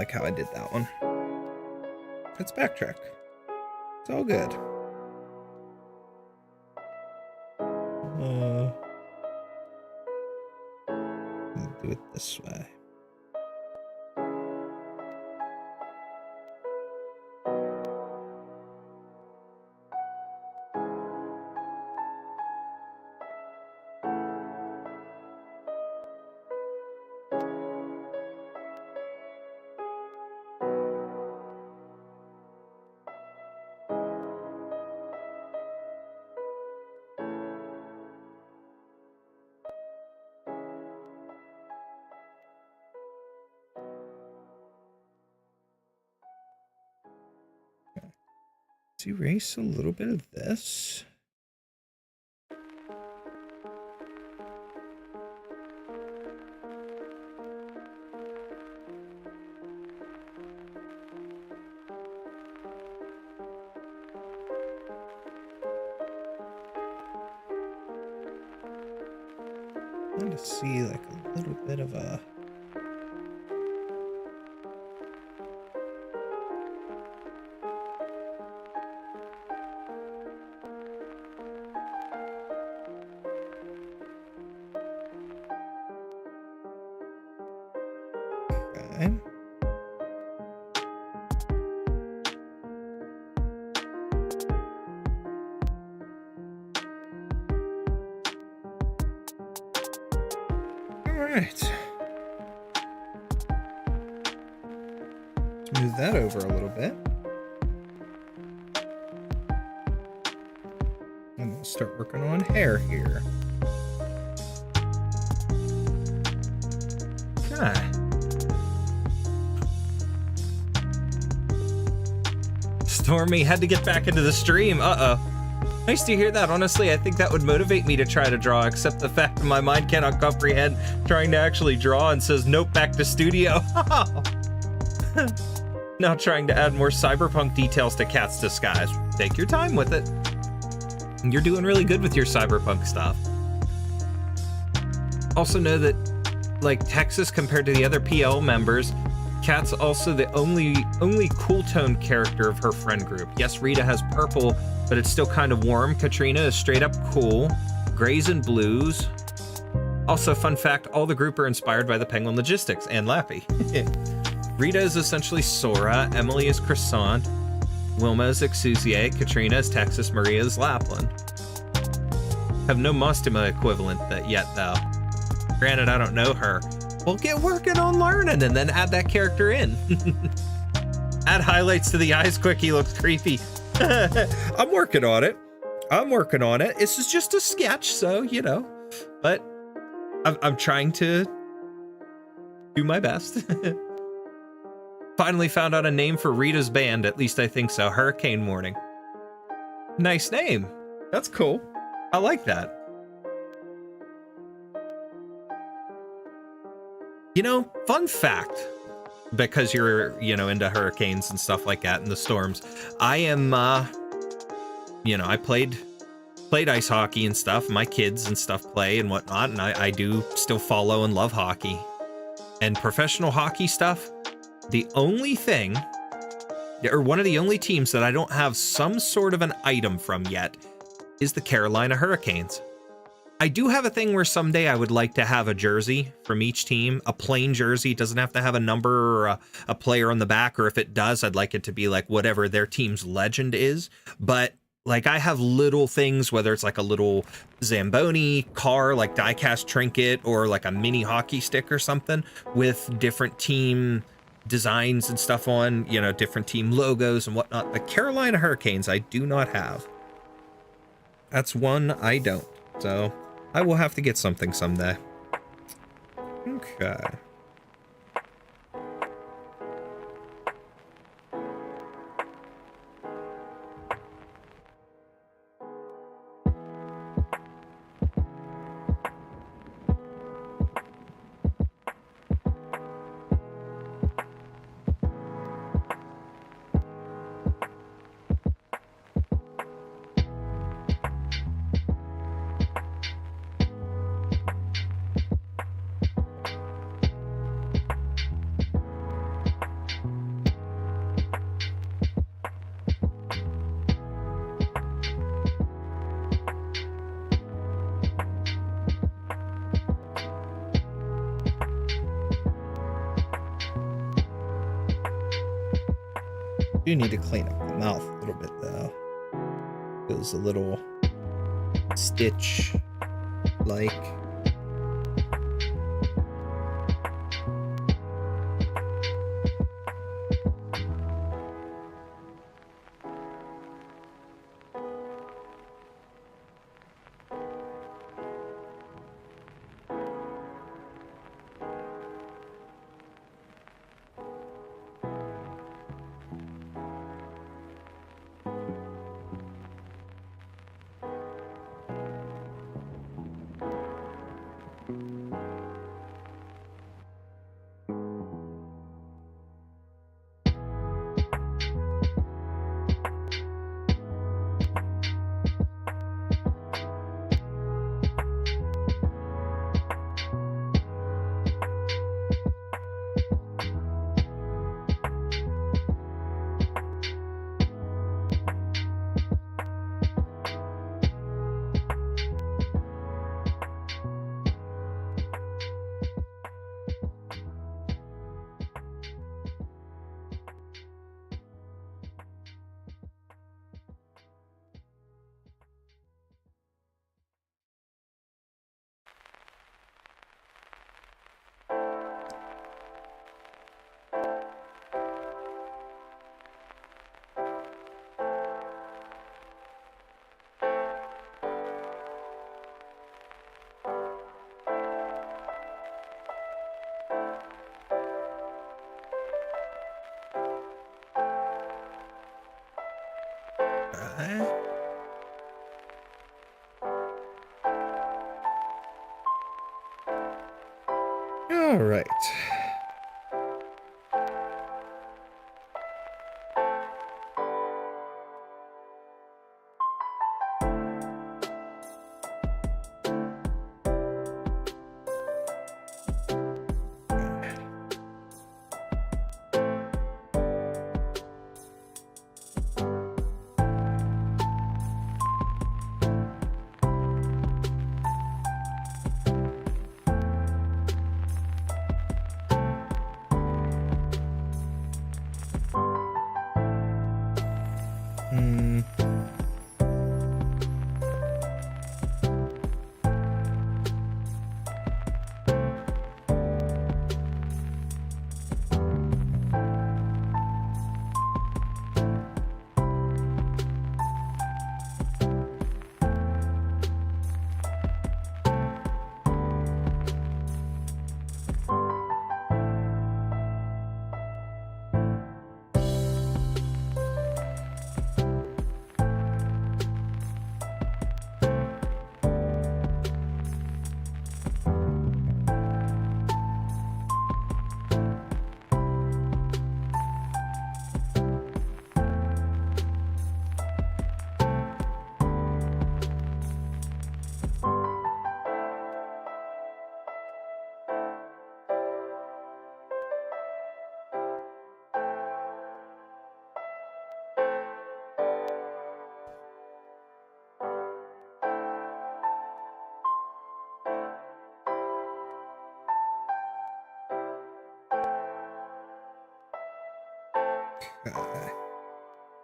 A: like how I did that one. Let's backtrack. It's all good. Do it this way. Let's erase a little bit of this. To see like a little bit of a okay. Right. Let's move that over a little bit. And we'll start working on hair here. Ah. Stormy had to get back into the stream. Uh-oh. Nice to hear that. Honestly, I think that would motivate me to try to draw, except the fact that my mind cannot comprehend trying to actually draw and says, nope, back to studio. Now trying to add more cyberpunk details to Cat's Disguise. Take your time with it. You're doing really good with your cyberpunk stuff. Also know that, like Texas compared to the other PL members, Cat's also the only cool tone character of her friend group. Yes, Rita has purple, but it's still kind of warm. Katrina is straight up cool. Grays and blues. Also, fun fact, all the group are inspired by the Penguin Logistics and Lappy. Rita is essentially Sora, Emily is Croissant, Wilma is Exusier, Katrina is Texas, Maria is Lapland. Have no Mostima equivalent yet, though. Granted, I don't know her. We'll get working on learning and then add that character in. Add highlights to the eyes quick, he looks creepy. I'm working on it. This is just a sketch, so, you know. But I'm trying to do my best. Finally found out a name for Rita's band, at least I think so. Hurricane Morning. Nice name. That's cool. I like that. You know, fun fact, because you're, you know, into hurricanes and stuff like that and the storms. I am, you know, I played ice hockey and stuff. My kids and stuff play and whatnot, and I do still follow and love hockey. And professional hockey stuff, the only thing, or one of the only teams that I don't have some sort of an item from yet is the Carolina Hurricanes. I do have a thing where someday I would like to have a jersey from each team, a plain jersey. It doesn't have to have a number or a player on the back, or if it does, I'd like it to be like whatever their team's legend is. But like I have little things, whether it's like a little Zamboni car, like die-cast trinket, or like a mini hockey stick or something with different team designs and stuff on, you know, different team logos and whatnot. The Carolina Hurricanes I do not have. That's one I don't. So I will have to get something someday. Okay. Do need to clean up the mouth a little bit though. Feels a little Stitch-like. All right.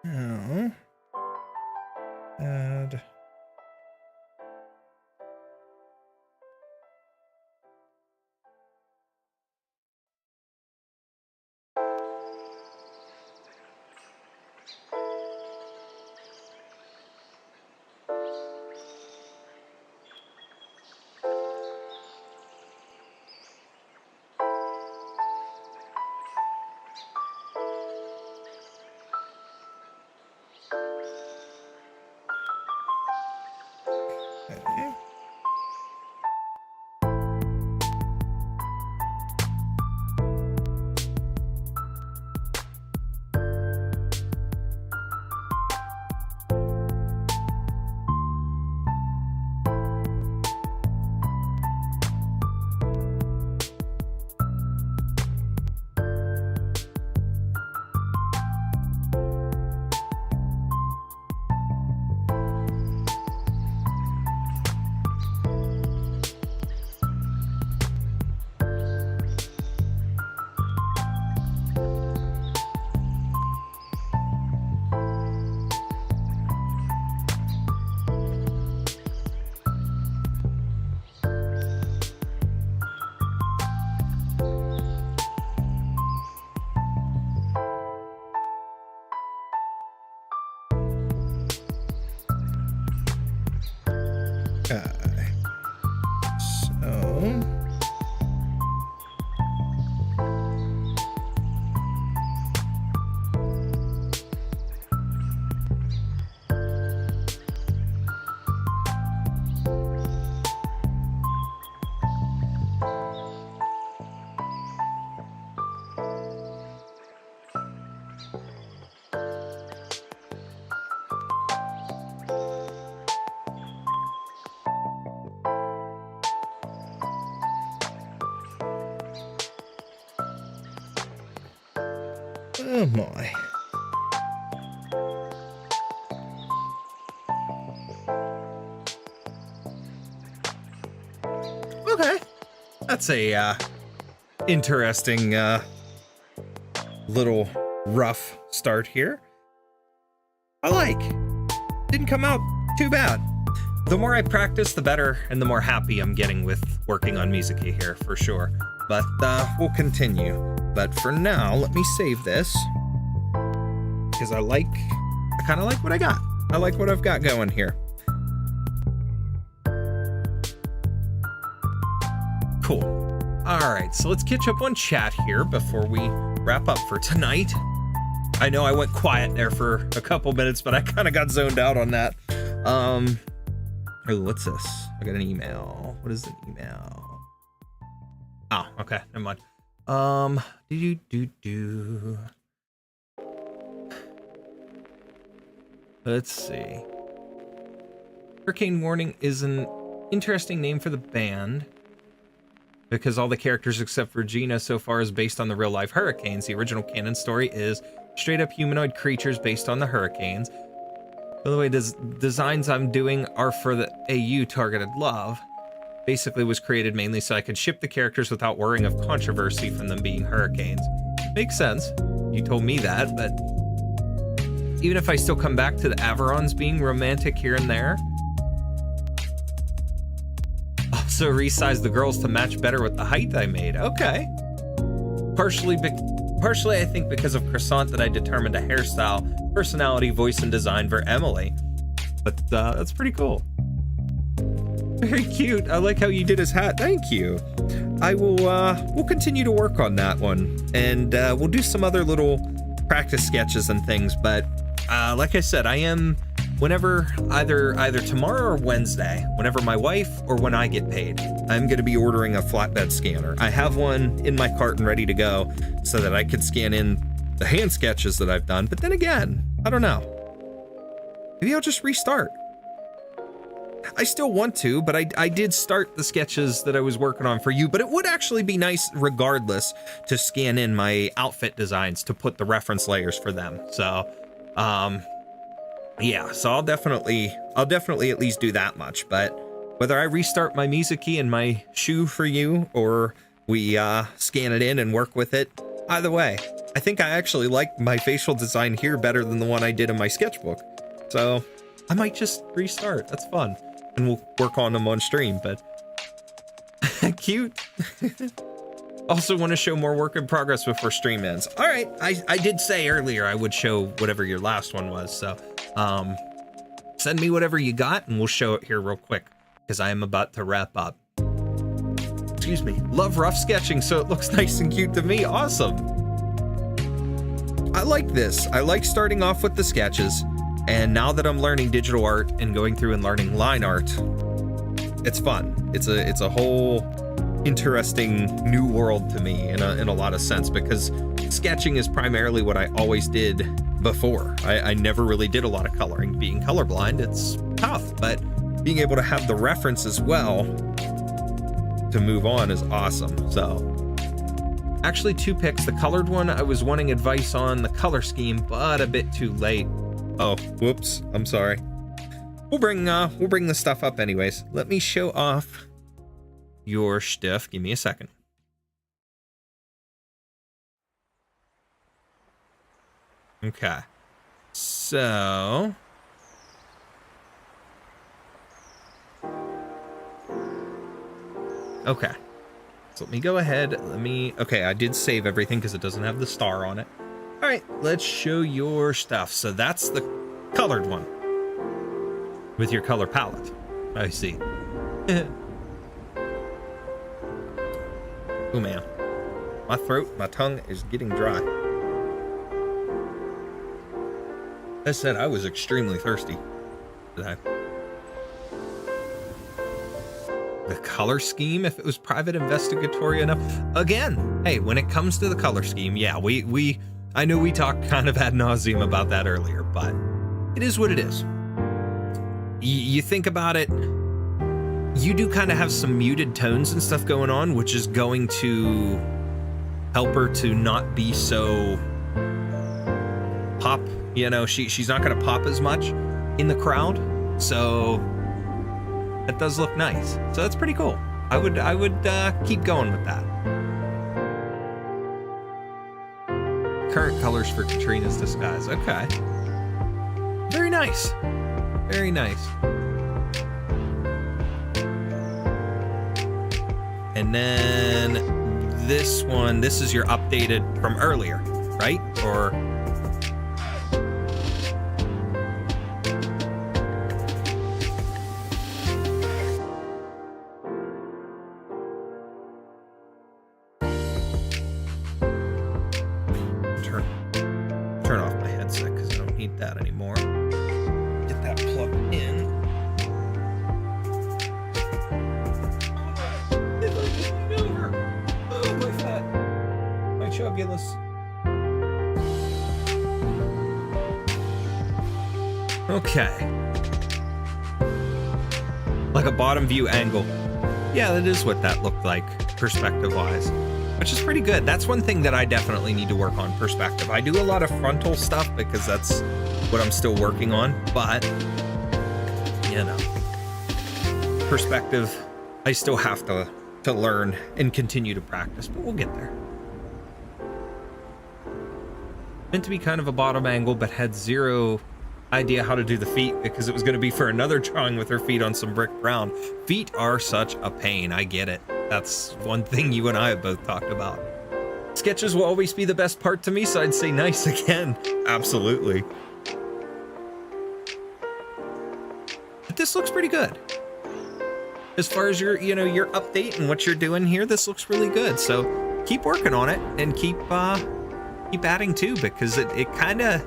A: Now, add Okay. So... Oh my. Okay. That's a interesting little rough start here. I like. Didn't come out too bad. The more I practice, the better, and the more happy I'm getting with working on Mizuki here, for sure. But we'll continue. But for now, let me save this. Because I kind of like what I got. I like what I've got going here. Cool. All right, so let's catch up on chat here before we wrap up for tonight. I know I went quiet there for a couple minutes, but I kind of got zoned out on that. Oh, what's this? I got an email. What is an email? Oh, okay, never mind. Let's see. Hurricane Warning is an interesting name for the band because all the characters except Regina so far is based on the real life hurricanes. The original canon story is straight up humanoid creatures based on the hurricanes. By the way, the designs I'm doing are for the AU Targeted Love. Basically was created mainly so I could ship the characters without worrying of controversy from them being hurricanes. Makes sense. You told me that, but even if I still come back to the Averons being romantic here and there. Also resize the girls to match better with the height I made. Okay. Partially I think because of Croissant that I determined a hairstyle, personality, voice, and design for Emily. But that's pretty cool. Very cute. I like how you did his hat. Thank you. I will, we'll continue to work on that one. And we'll do some other little practice sketches and things. But like I said, I am, whenever, either tomorrow or Wednesday, whenever my wife or when I get paid, I'm going to be ordering a flatbed scanner. I have one in my cart and ready to go so that I could scan in the hand sketches that I've done. But then again, I don't know. Maybe I'll just restart. I still want to, but I did start the sketches that I was working on for you, but it would actually be nice regardless to scan in my outfit designs to put the reference layers for them. So, yeah, so I'll definitely at least do that much, but whether I restart my Mizuki and my shoe for you or we scan it in and work with it, either way, I think I actually like my facial design here better than the one I did in my sketchbook. So I might just restart. That's fun. And we'll work on them on stream, but cute. Also want to show more work in progress before stream ends. All right, I did say earlier I would show whatever your last one was, so send me whatever you got and we'll show it here real quick because I am about to wrap up. Excuse me. Love rough sketching so it looks nice and cute to me. Awesome. I like this. I like starting off with the sketches. And now that I'm learning digital art and going through and learning line art, it's fun. It's a whole interesting new world to me in a lot of sense because sketching is primarily what I always did before. I never really did a lot of coloring. Being colorblind, it's tough, but being able to have the reference as well to move on is awesome. So actually 2 picks. The colored one, I was wanting advice on the color scheme, but a bit too late. Oh, whoops. I'm sorry. We'll bring the stuff up anyways. Let me show off your stuff. Give me a second. Okay. So okay. So let me go ahead. Okay, I did save everything because it doesn't have the star on it. All right, let's show your stuff. So that's the colored one with your color palette. I see. Oh man, my throat, my tongue is getting dry. As I said, I was extremely thirsty today. The color scheme, if it was private investigatory enough. Again, hey, when it comes to the color scheme, yeah, I know we talked kind of ad nauseum about that earlier, but it is what it is. You think about it, you do kind of have some muted tones and stuff going on, which is going to help her to not be so pop. You know, she's not going to pop as much in the crowd, so that does look nice. So that's pretty cool. I would keep going with that. Current colors for Katrina's disguise. Okay. Very nice. Very nice. And then this one, this is your updated from earlier, right? Or turn off my headset because I don't need that anymore. Get that plugged in. Oh, my fat. My chubulus. Okay. Like a bottom view angle. Yeah, that is what that looked like, perspective-wise. Which is pretty good. That's one thing that I definitely need to work on, perspective. I do a lot of frontal stuff because that's what I'm still working on, but, you know, perspective, I still have to learn and continue to practice, but we'll get there. Meant to be kind of a bottom angle, but had zero idea how to do the feet because it was going to be for another drawing with her feet on some brick ground. Feet are such a pain. I get it. That's one thing you and I have both talked about. Sketches will always be the best part to me, so I'd say nice again. Absolutely. But this looks pretty good. As far as your update and what you're doing here, this looks really good. So keep working on it and keep adding to, because it kind of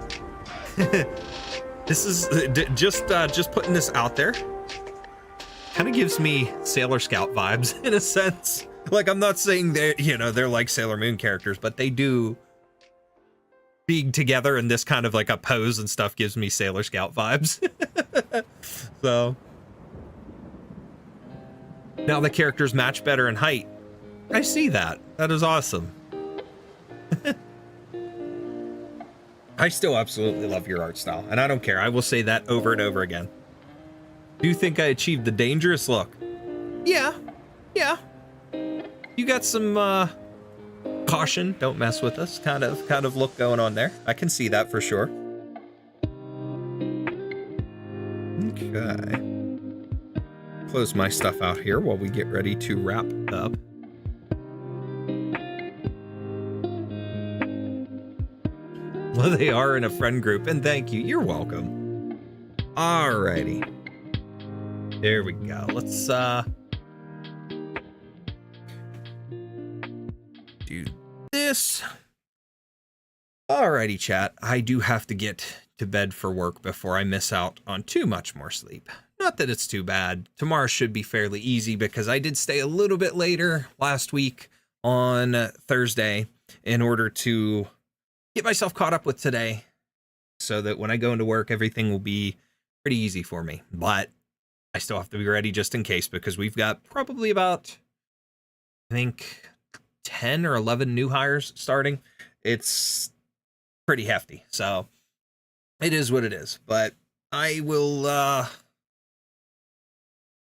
A: this is just putting this out there. Kind of gives me Sailor Scout vibes in a sense. Like, I'm not saying they're like Sailor Moon characters, but they do. Being together in this kind of like a pose and stuff gives me Sailor Scout vibes. So now the characters match better in height. I see that. That is awesome. I still absolutely love your art style, and I don't care. I will say that over and over again. Do you think I achieved the dangerous look? Yeah. You got some caution, don't mess with us kind of look going on there. I can see that for sure. Okay. Close my stuff out here while we get ready to wrap up. Well, they are in a friend group, and thank you. You're welcome. Alrighty. There we go. Let's do this. Alrighty, chat. I do have to get to bed for work before I miss out on too much more sleep. Not that it's too bad. Tomorrow should be fairly easy because I did stay a little bit later last week on Thursday in order to get myself caught up with today so that when I go into work, everything will be pretty easy for me. But I still have to be ready just in case because we've got probably about, I think, 10 or 11 new hires starting. It's pretty hefty. So it is what it is. But I will,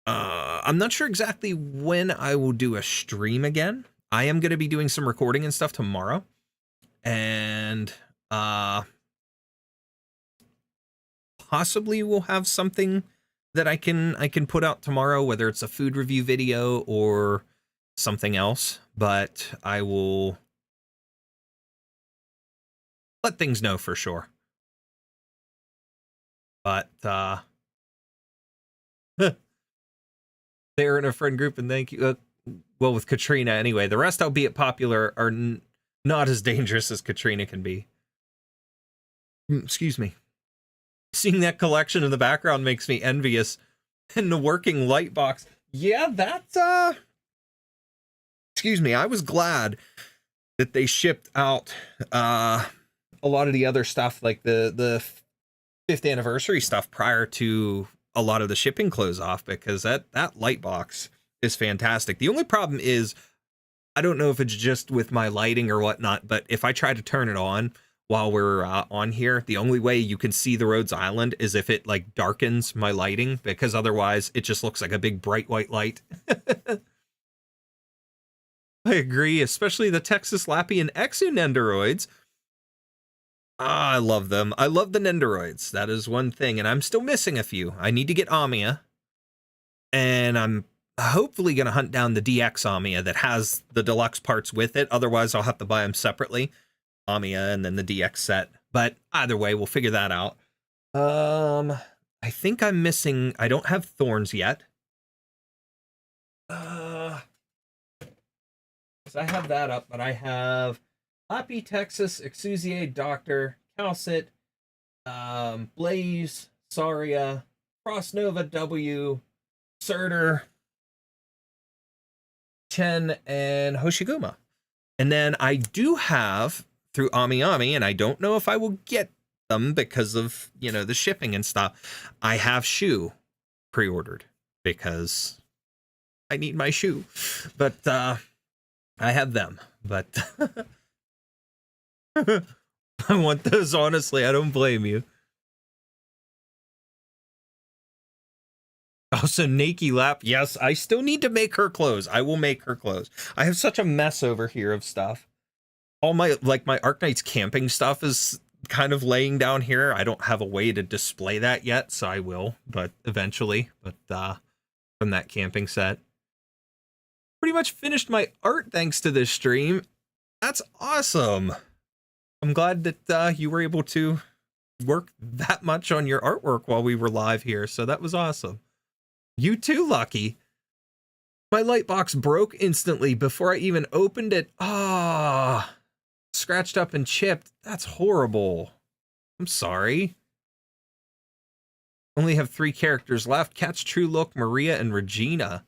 A: I'm not sure exactly when I will do a stream again. I am going to be doing some recording and stuff tomorrow. And possibly we'll have something that I can put out tomorrow, whether it's a food review video or something else, but I will let things know for sure. But They're in a friend group, and thank you. Well, with Katrina anyway. The rest, albeit popular, are not as dangerous as Katrina can be. Excuse me. Seeing that collection in the background makes me envious. And the working light box. Yeah, that's, excuse me, I was glad that they shipped out a lot of the other stuff, like the 5th anniversary stuff, prior to a lot of the shipping close off, because that light box is fantastic. The only problem is, I don't know if it's just with my lighting or whatnot, but if I try to turn it on while we're on here, the only way you can see the Rhodes Island is if it like darkens my lighting, because otherwise it just looks like a big bright white light. I agree, especially the Texas Lappy and Exu Nendoroids. I love them. I love the Nendoroids. That is one thing, and I'm still missing a few. I need to get Amia, and I'm hopefully going to hunt down the DX Amia that has the deluxe parts with it. Otherwise, I'll have to buy them separately. Amia and then the DX set. But either way, we'll figure that out. I think I'm missing... I don't have Thorns yet. I have that up, but I have Lappy, Texas, Exusier, Doctor, Calcit, Blaze, Saria, Frostnova, W, Surtur, Chen, and Hoshiguma. And then I do have, through Ami, and I don't know if I will get them because of, you know, the shipping and stuff, I have Shu pre-ordered because I need my Shu. But, I have them, but I want those, honestly. I don't blame you. Also, Nakey Lap. Yes, I still need to make her clothes. I will make her clothes. I have such a mess over here of stuff. All my, like, my Arknights camping stuff is kind of laying down here. I don't have a way to display that yet, so I will, but eventually. But from that camping set. Pretty much finished my art thanks to this stream. That's awesome. I'm glad that you were able to work that much on your artwork while we were live here, so that was awesome. You too, Lucky. My light box broke instantly before I even opened it. Ah, scratched up and chipped. That's horrible. I'm sorry. Only have 3 characters left. Cat's True Look, Maria, and Regina.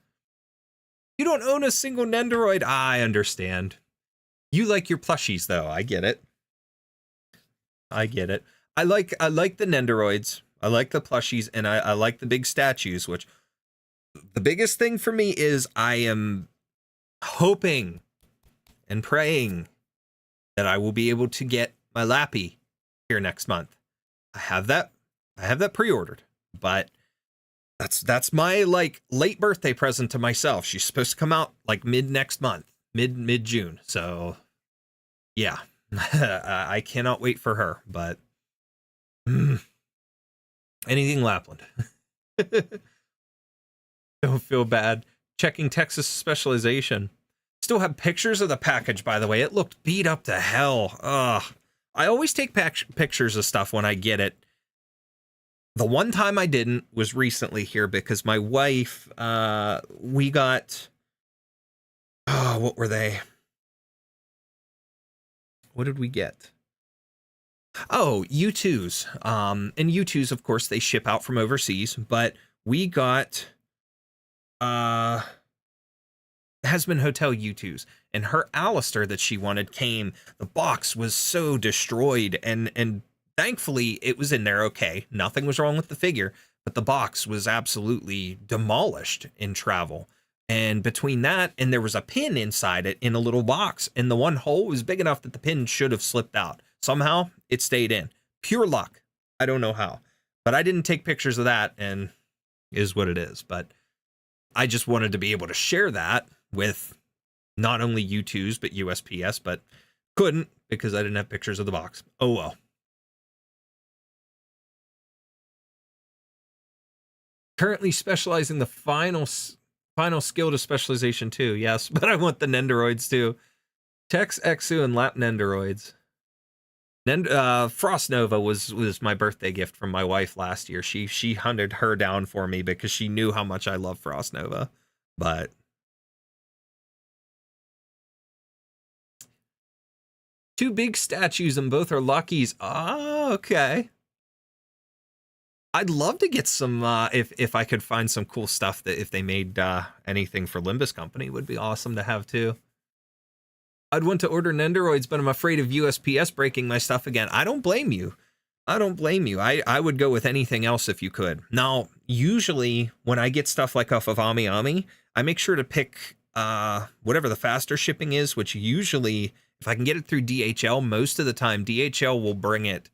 A: You don't own a single Nendoroid. I understand. You like your plushies, though. I get it. I get it. I like the Nendoroids. I like the plushies, and I like the big statues, which the biggest thing for me is I am hoping and praying that I will be able to get my Lappy here next month. I have that pre-ordered, but that's my like late birthday present to myself. She's supposed to come out like mid next month, mid June. So yeah, I cannot wait for her, but anything Lapland. Don't feel bad. Checking Texas specialization. Still have pictures of the package, by the way. It looked beat up to hell. Ugh. I always take pictures of stuff when I get it. The one time I didn't was recently here because my wife, we got, oh, what were they? What did we get? Oh, U2s. And U2s, of course, they ship out from overseas, but we got, Hasman Hotel U2s, and her Alistair that she wanted came. The box was so destroyed, and thankfully, it was in there okay. Nothing was wrong with the figure, but the box was absolutely demolished in travel. And between that, and there was a pin inside it in a little box, and the one hole was big enough that the pin should have slipped out. Somehow, it stayed in. Pure luck. I don't know how. But I didn't take pictures of that, and is what it is. But I just wanted to be able to share that with not only U2s, but USPS, but couldn't because I didn't have pictures of the box. Oh, well. Currently specializing the final skill to specialization 2. Yes, but I want the Nendoroids too. Tex, Exu, and Lap Nendoroids. Frostnova was my birthday gift from my wife last year. She hunted her down for me because she knew how much I love Frostnova. But two big statues and both are Luckies. Oh, okay. I'd love to get some, if I could find some cool stuff that if they made anything for Limbus Company would be awesome to have too. I'd want to order Nendoroids, but I'm afraid of USPS breaking my stuff again. I don't blame you. I don't blame you. I would go with anything else if you could. Now, usually when I get stuff like off of AmiAmi, I make sure to pick whatever the faster shipping is, which usually, if I can get it through DHL, most of the time DHL will bring it.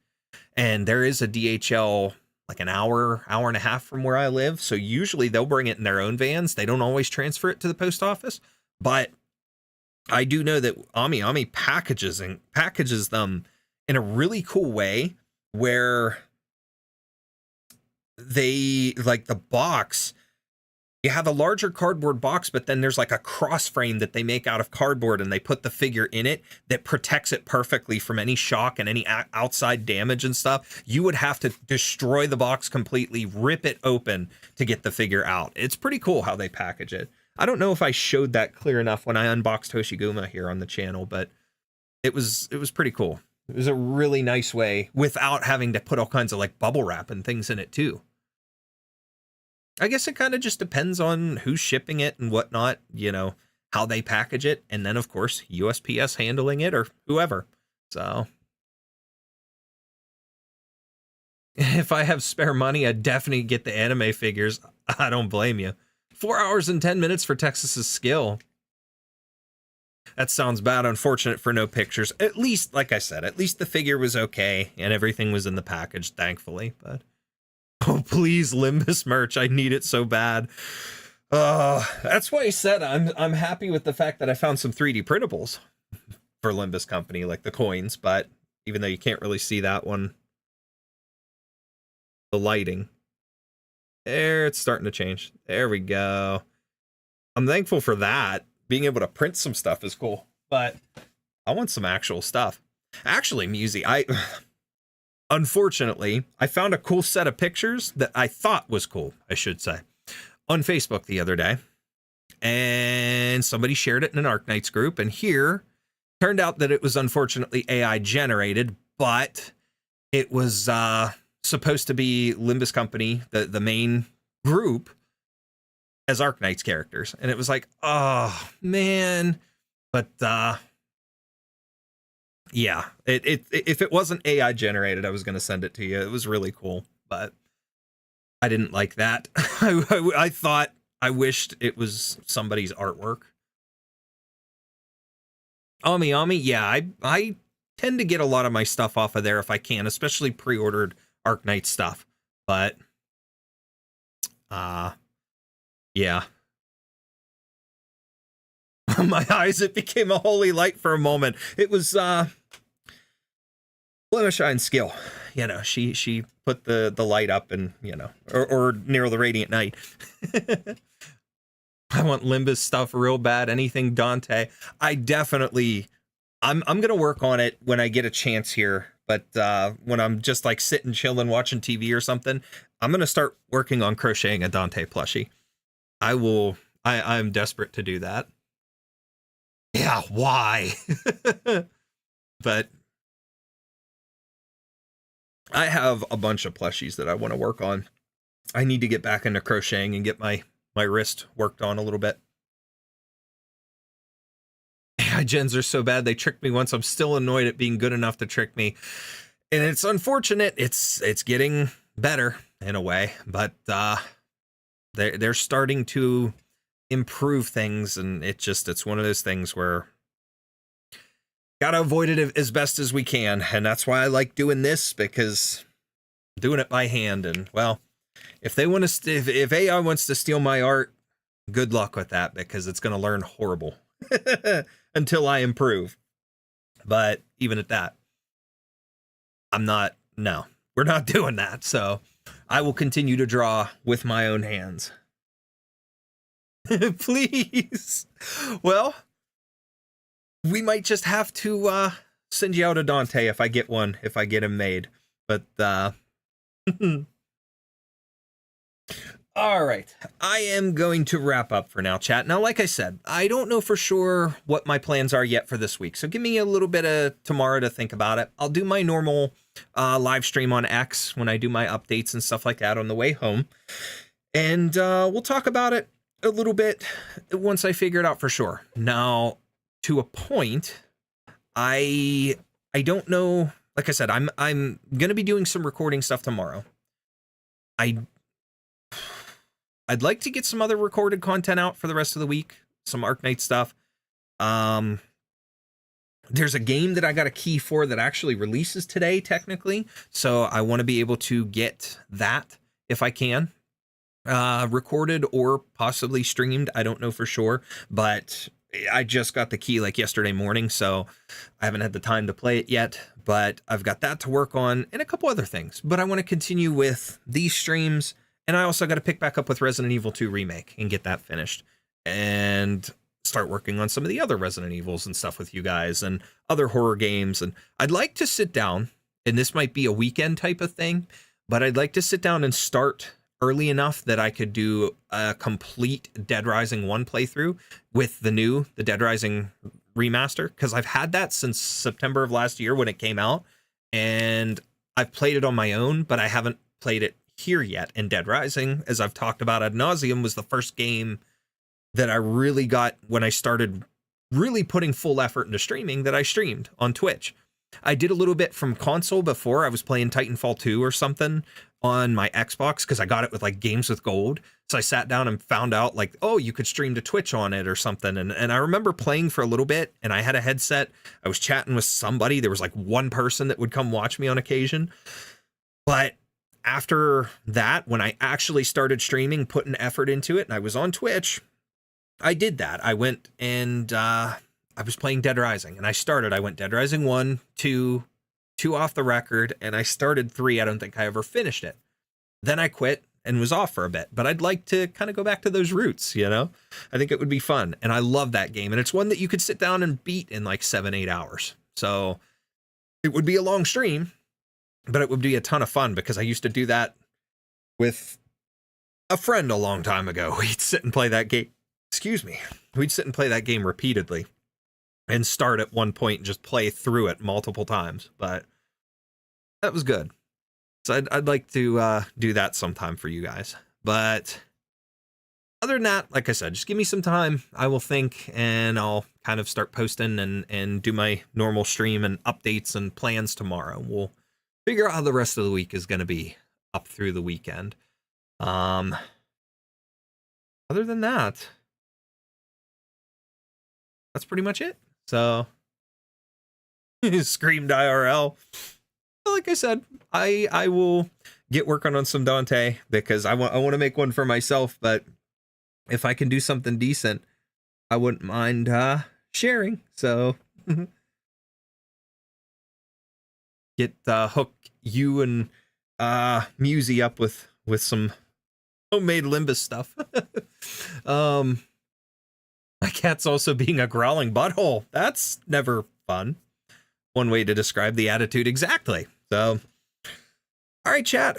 A: And there is a DHL like an hour and a half from where I live. So usually they'll bring it in their own vans. They don't always transfer it to the post office. But I do know that AmiAmi packages them in a really cool way where they, like the box, you have a larger cardboard box, but then there's like a cross frame that they make out of cardboard and they put the figure in it that protects it perfectly from any shock and any outside damage and stuff. You would have to destroy the box completely, rip it open to get the figure out. It's pretty cool how they package it. I don't know if I showed that clear enough when I unboxed Hoshiguma here on the channel, but it was pretty cool. It was a really nice way without having to put all kinds of like bubble wrap and things in it too. I guess it kind of just depends on who's shipping it and whatnot, you know, how they package it. And then, of course, USPS handling it or whoever. So if I have spare money, I'd definitely get the anime figures. I don't blame you. 4 hours and 10 minutes for Texas's skill. That sounds bad. Unfortunate for no pictures. At least, like I said, at least the figure was okay and everything was in the package, thankfully. But oh, please, Limbus merch. I need it so bad. That's why I said I'm happy with the fact that I found some 3D printables for Limbus Company, like the coins, but even though you can't really see that one, the lighting. There, it's starting to change. There we go. I'm thankful for that. Being able to print some stuff is cool, but I want some actual stuff. Actually, Muzi, unfortunately, I found a cool set of pictures that I thought was cool, I should say, on Facebook the other day. And somebody shared it in an Arknights group. And here, turned out that it was unfortunately AI generated, but it was supposed to be Limbus Company, the main group, as Arknights characters. And it was like, oh, man. But yeah, if it wasn't AI generated, I was going to send it to you. It was really cool, but I didn't like that. I thought, I wished it was somebody's artwork. AmiAmi, yeah, I tend to get a lot of my stuff off of there if I can, especially pre-ordered Arknight stuff. But yeah. My eyes, it became a holy light for a moment. It was Flemish skill. You know, she put the light up and, you know, or near the radiant night. I want Limbus stuff real bad. Anything Dante. I definitely, I'm gonna work on it when I get a chance here. But when I'm just like sitting, chilling, watching TV or something, I'm gonna start working on crocheting a Dante plushie. I'm desperate to do that. Yeah, why? But I have a bunch of plushies that I want to work on. I need to get back into crocheting and get my wrist worked on a little bit. AI gens are so bad. They tricked me once. I'm still annoyed at being good enough to trick me. And it's unfortunate. It's getting better in a way, but they're starting to improve things, and it's one of those things where gotta avoid it as best as we can. And that's why I like doing this, because doing it by hand, and well, if they want to, if AI wants to steal my art, good luck with that, because it's going to learn horrible until I improve. But even at that, no, we're not doing that. So I will continue to draw with my own hands. Please. Well, we might just have to send you out a Dante if I get him made. But All right, I am going to wrap up for now, chat. Now, like I said, I don't know for sure what my plans are yet for this week, so give me a little bit of tomorrow to think about it. I'll do my normal live stream on X when I do my updates and stuff like that on the way home, and we'll talk about it a little bit once I figure it out for sure. Now, to a point, I don't know. Like I said, I'm gonna be doing some recording stuff tomorrow. I'd like to get some other recorded content out for the rest of the week, some Arknights stuff. There's a game that I got a key for that actually releases today, technically, so I want to be able to get that if I can, recorded or possibly streamed. I don't know for sure, but I just got the key like yesterday morning, so I haven't had the time to play it yet, but I've got that to work on and a couple other things. But I want to continue with these streams. And I also got to pick back up with Resident Evil 2 Remake and get that finished and start working on some of the other Resident Evils and stuff with you guys and other horror games. And I'd like to sit down, and this might be a weekend type of thing, but I'd like to sit down and start early enough that I could do a complete Dead Rising 1 playthrough with the Dead Rising remaster, because I've had that since September of last year when it came out, and I've played it on my own, but I haven't played it here yet. And Dead Rising, as I've talked about ad nauseum, was the first game that I really got when I started really putting full effort into streaming, that I streamed on Twitch. I did a little bit from console before. I was playing Titanfall 2 or something on my Xbox because I got it with like Games with Gold. So I sat down and found out like, oh, you could stream to Twitch on it or something. And I remember playing for a little bit, and I had a headset. I was chatting with somebody. There was like one person that would come watch me on occasion. But after that, when I actually started streaming, putting effort into it, and I was on Twitch, I did that. I went and I was playing Dead Rising, and I went Dead Rising 1, 2 off the record, and I started 3. I don't think I ever finished it. Then I quit and was off for a bit, but I'd like to kind of go back to those roots, you know? I think it would be fun, and I love that game, and it's one that you could sit down and beat in like 7-8 hours. So it would be a long stream, but it would be a ton of fun because I used to do that with a friend a long time ago. We'd sit and play that game. Excuse me. We'd sit and play that game repeatedly and start at one point and just play through it multiple times. But that was good. So I'd like to do that sometime for you guys. But other than that, like I said, just give me some time. I will think, and I'll kind of start posting and do my normal stream and updates and plans tomorrow. We'll figure out how the rest of the week is going to be up through the weekend. Other than that, that's pretty much it. So, screamed IRL. Like I said, I will get working on some Dante because I want to make one for myself. But if I can do something decent, I wouldn't mind sharing. So. Get hook you and Musi up with some homemade Limbus stuff. My cat's also being a growling butthole. That's never fun. One way to describe the attitude exactly. So, all right, chat.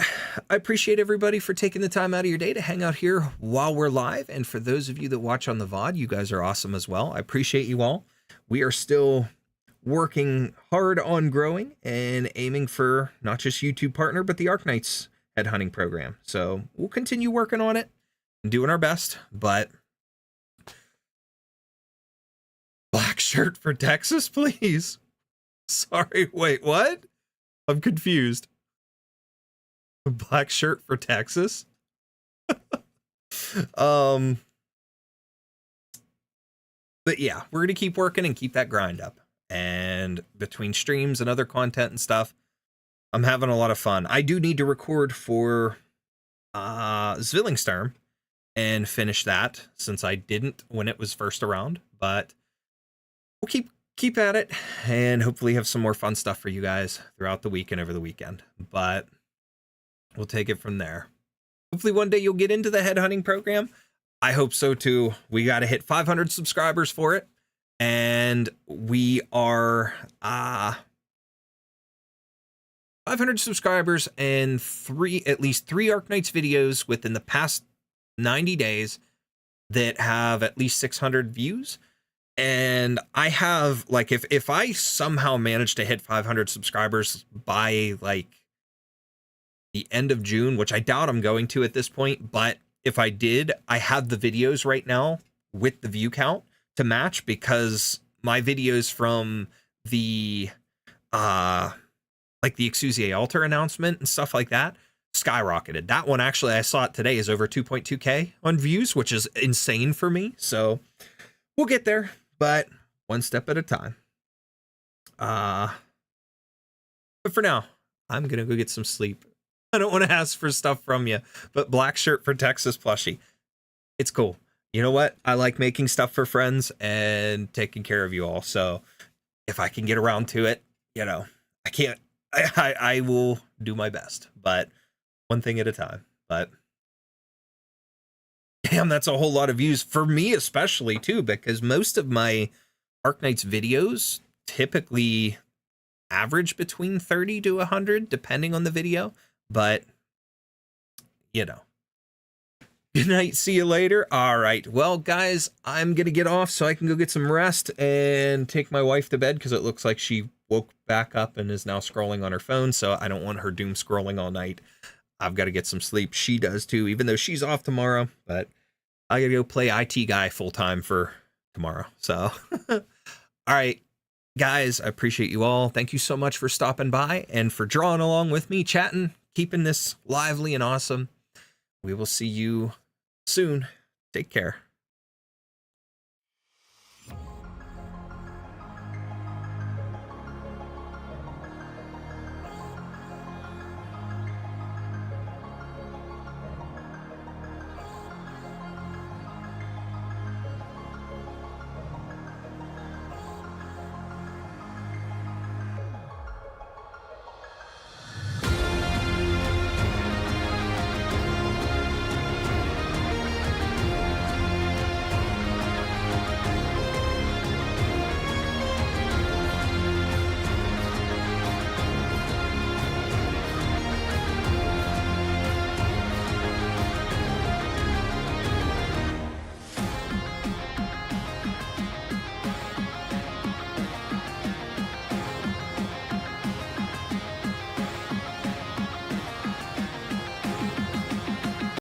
A: I appreciate everybody for taking the time out of your day to hang out here while we're live. And for those of you that watch on the VOD, you guys are awesome as well. I appreciate you all. We are still working hard on growing and aiming for not just YouTube partner, but the Arknights headhunting program. So we'll continue working on it and doing our best. But black shirt for Texas, please. Sorry, wait, what? I'm confused. Black shirt for Texas? But yeah, we're going to keep working and keep that grind up. And between streams and other content and stuff, I'm having a lot of fun. I do need to record for Zwillingstern and finish that since I didn't when it was first around. But we'll keep at it and hopefully have some more fun stuff for you guys throughout the week and over the weekend. But we'll take it from there. Hopefully one day you'll get into the headhunting program. I hope so too. We got to hit 500 subscribers for it. And we are 500 subscribers and at least three Arknights videos within the past 90 days that have at least 600 views. And I have, like, if I somehow manage to hit 500 subscribers by like the end of June, which I doubt I'm going to at this point, but if I did, I have the videos right now with the view count to match, because my videos from the like the Exusier Altar announcement and stuff like that skyrocketed. That one, actually, I saw it today, is over 2.2k on views, which is insane for me. So we'll get there, but one step at a time. But for now, I'm gonna go get some sleep. I don't want to ask for stuff from you, but black shirt for Texas plushie. It's cool. You know what? I like making stuff for friends and taking care of you all. So if I can get around to it, you know, I will do my best, but one thing at a time. But damn, that's a whole lot of views for me, especially too, because most of my Arknights videos typically average between 30 to 100, depending on the video. But, you know, good night. See you later. All right. Well, guys, I'm going to get off so I can go get some rest and take my wife to bed, because it looks like she woke back up and is now scrolling on her phone. So I don't want her doom scrolling all night. I've got to get some sleep. She does too, even though she's off tomorrow. But I got to go play IT guy full time for tomorrow. So, all right, guys, I appreciate you all. Thank you so much for stopping by and for drawing along with me, chatting, keeping this lively and awesome. We will see you soon. Take care.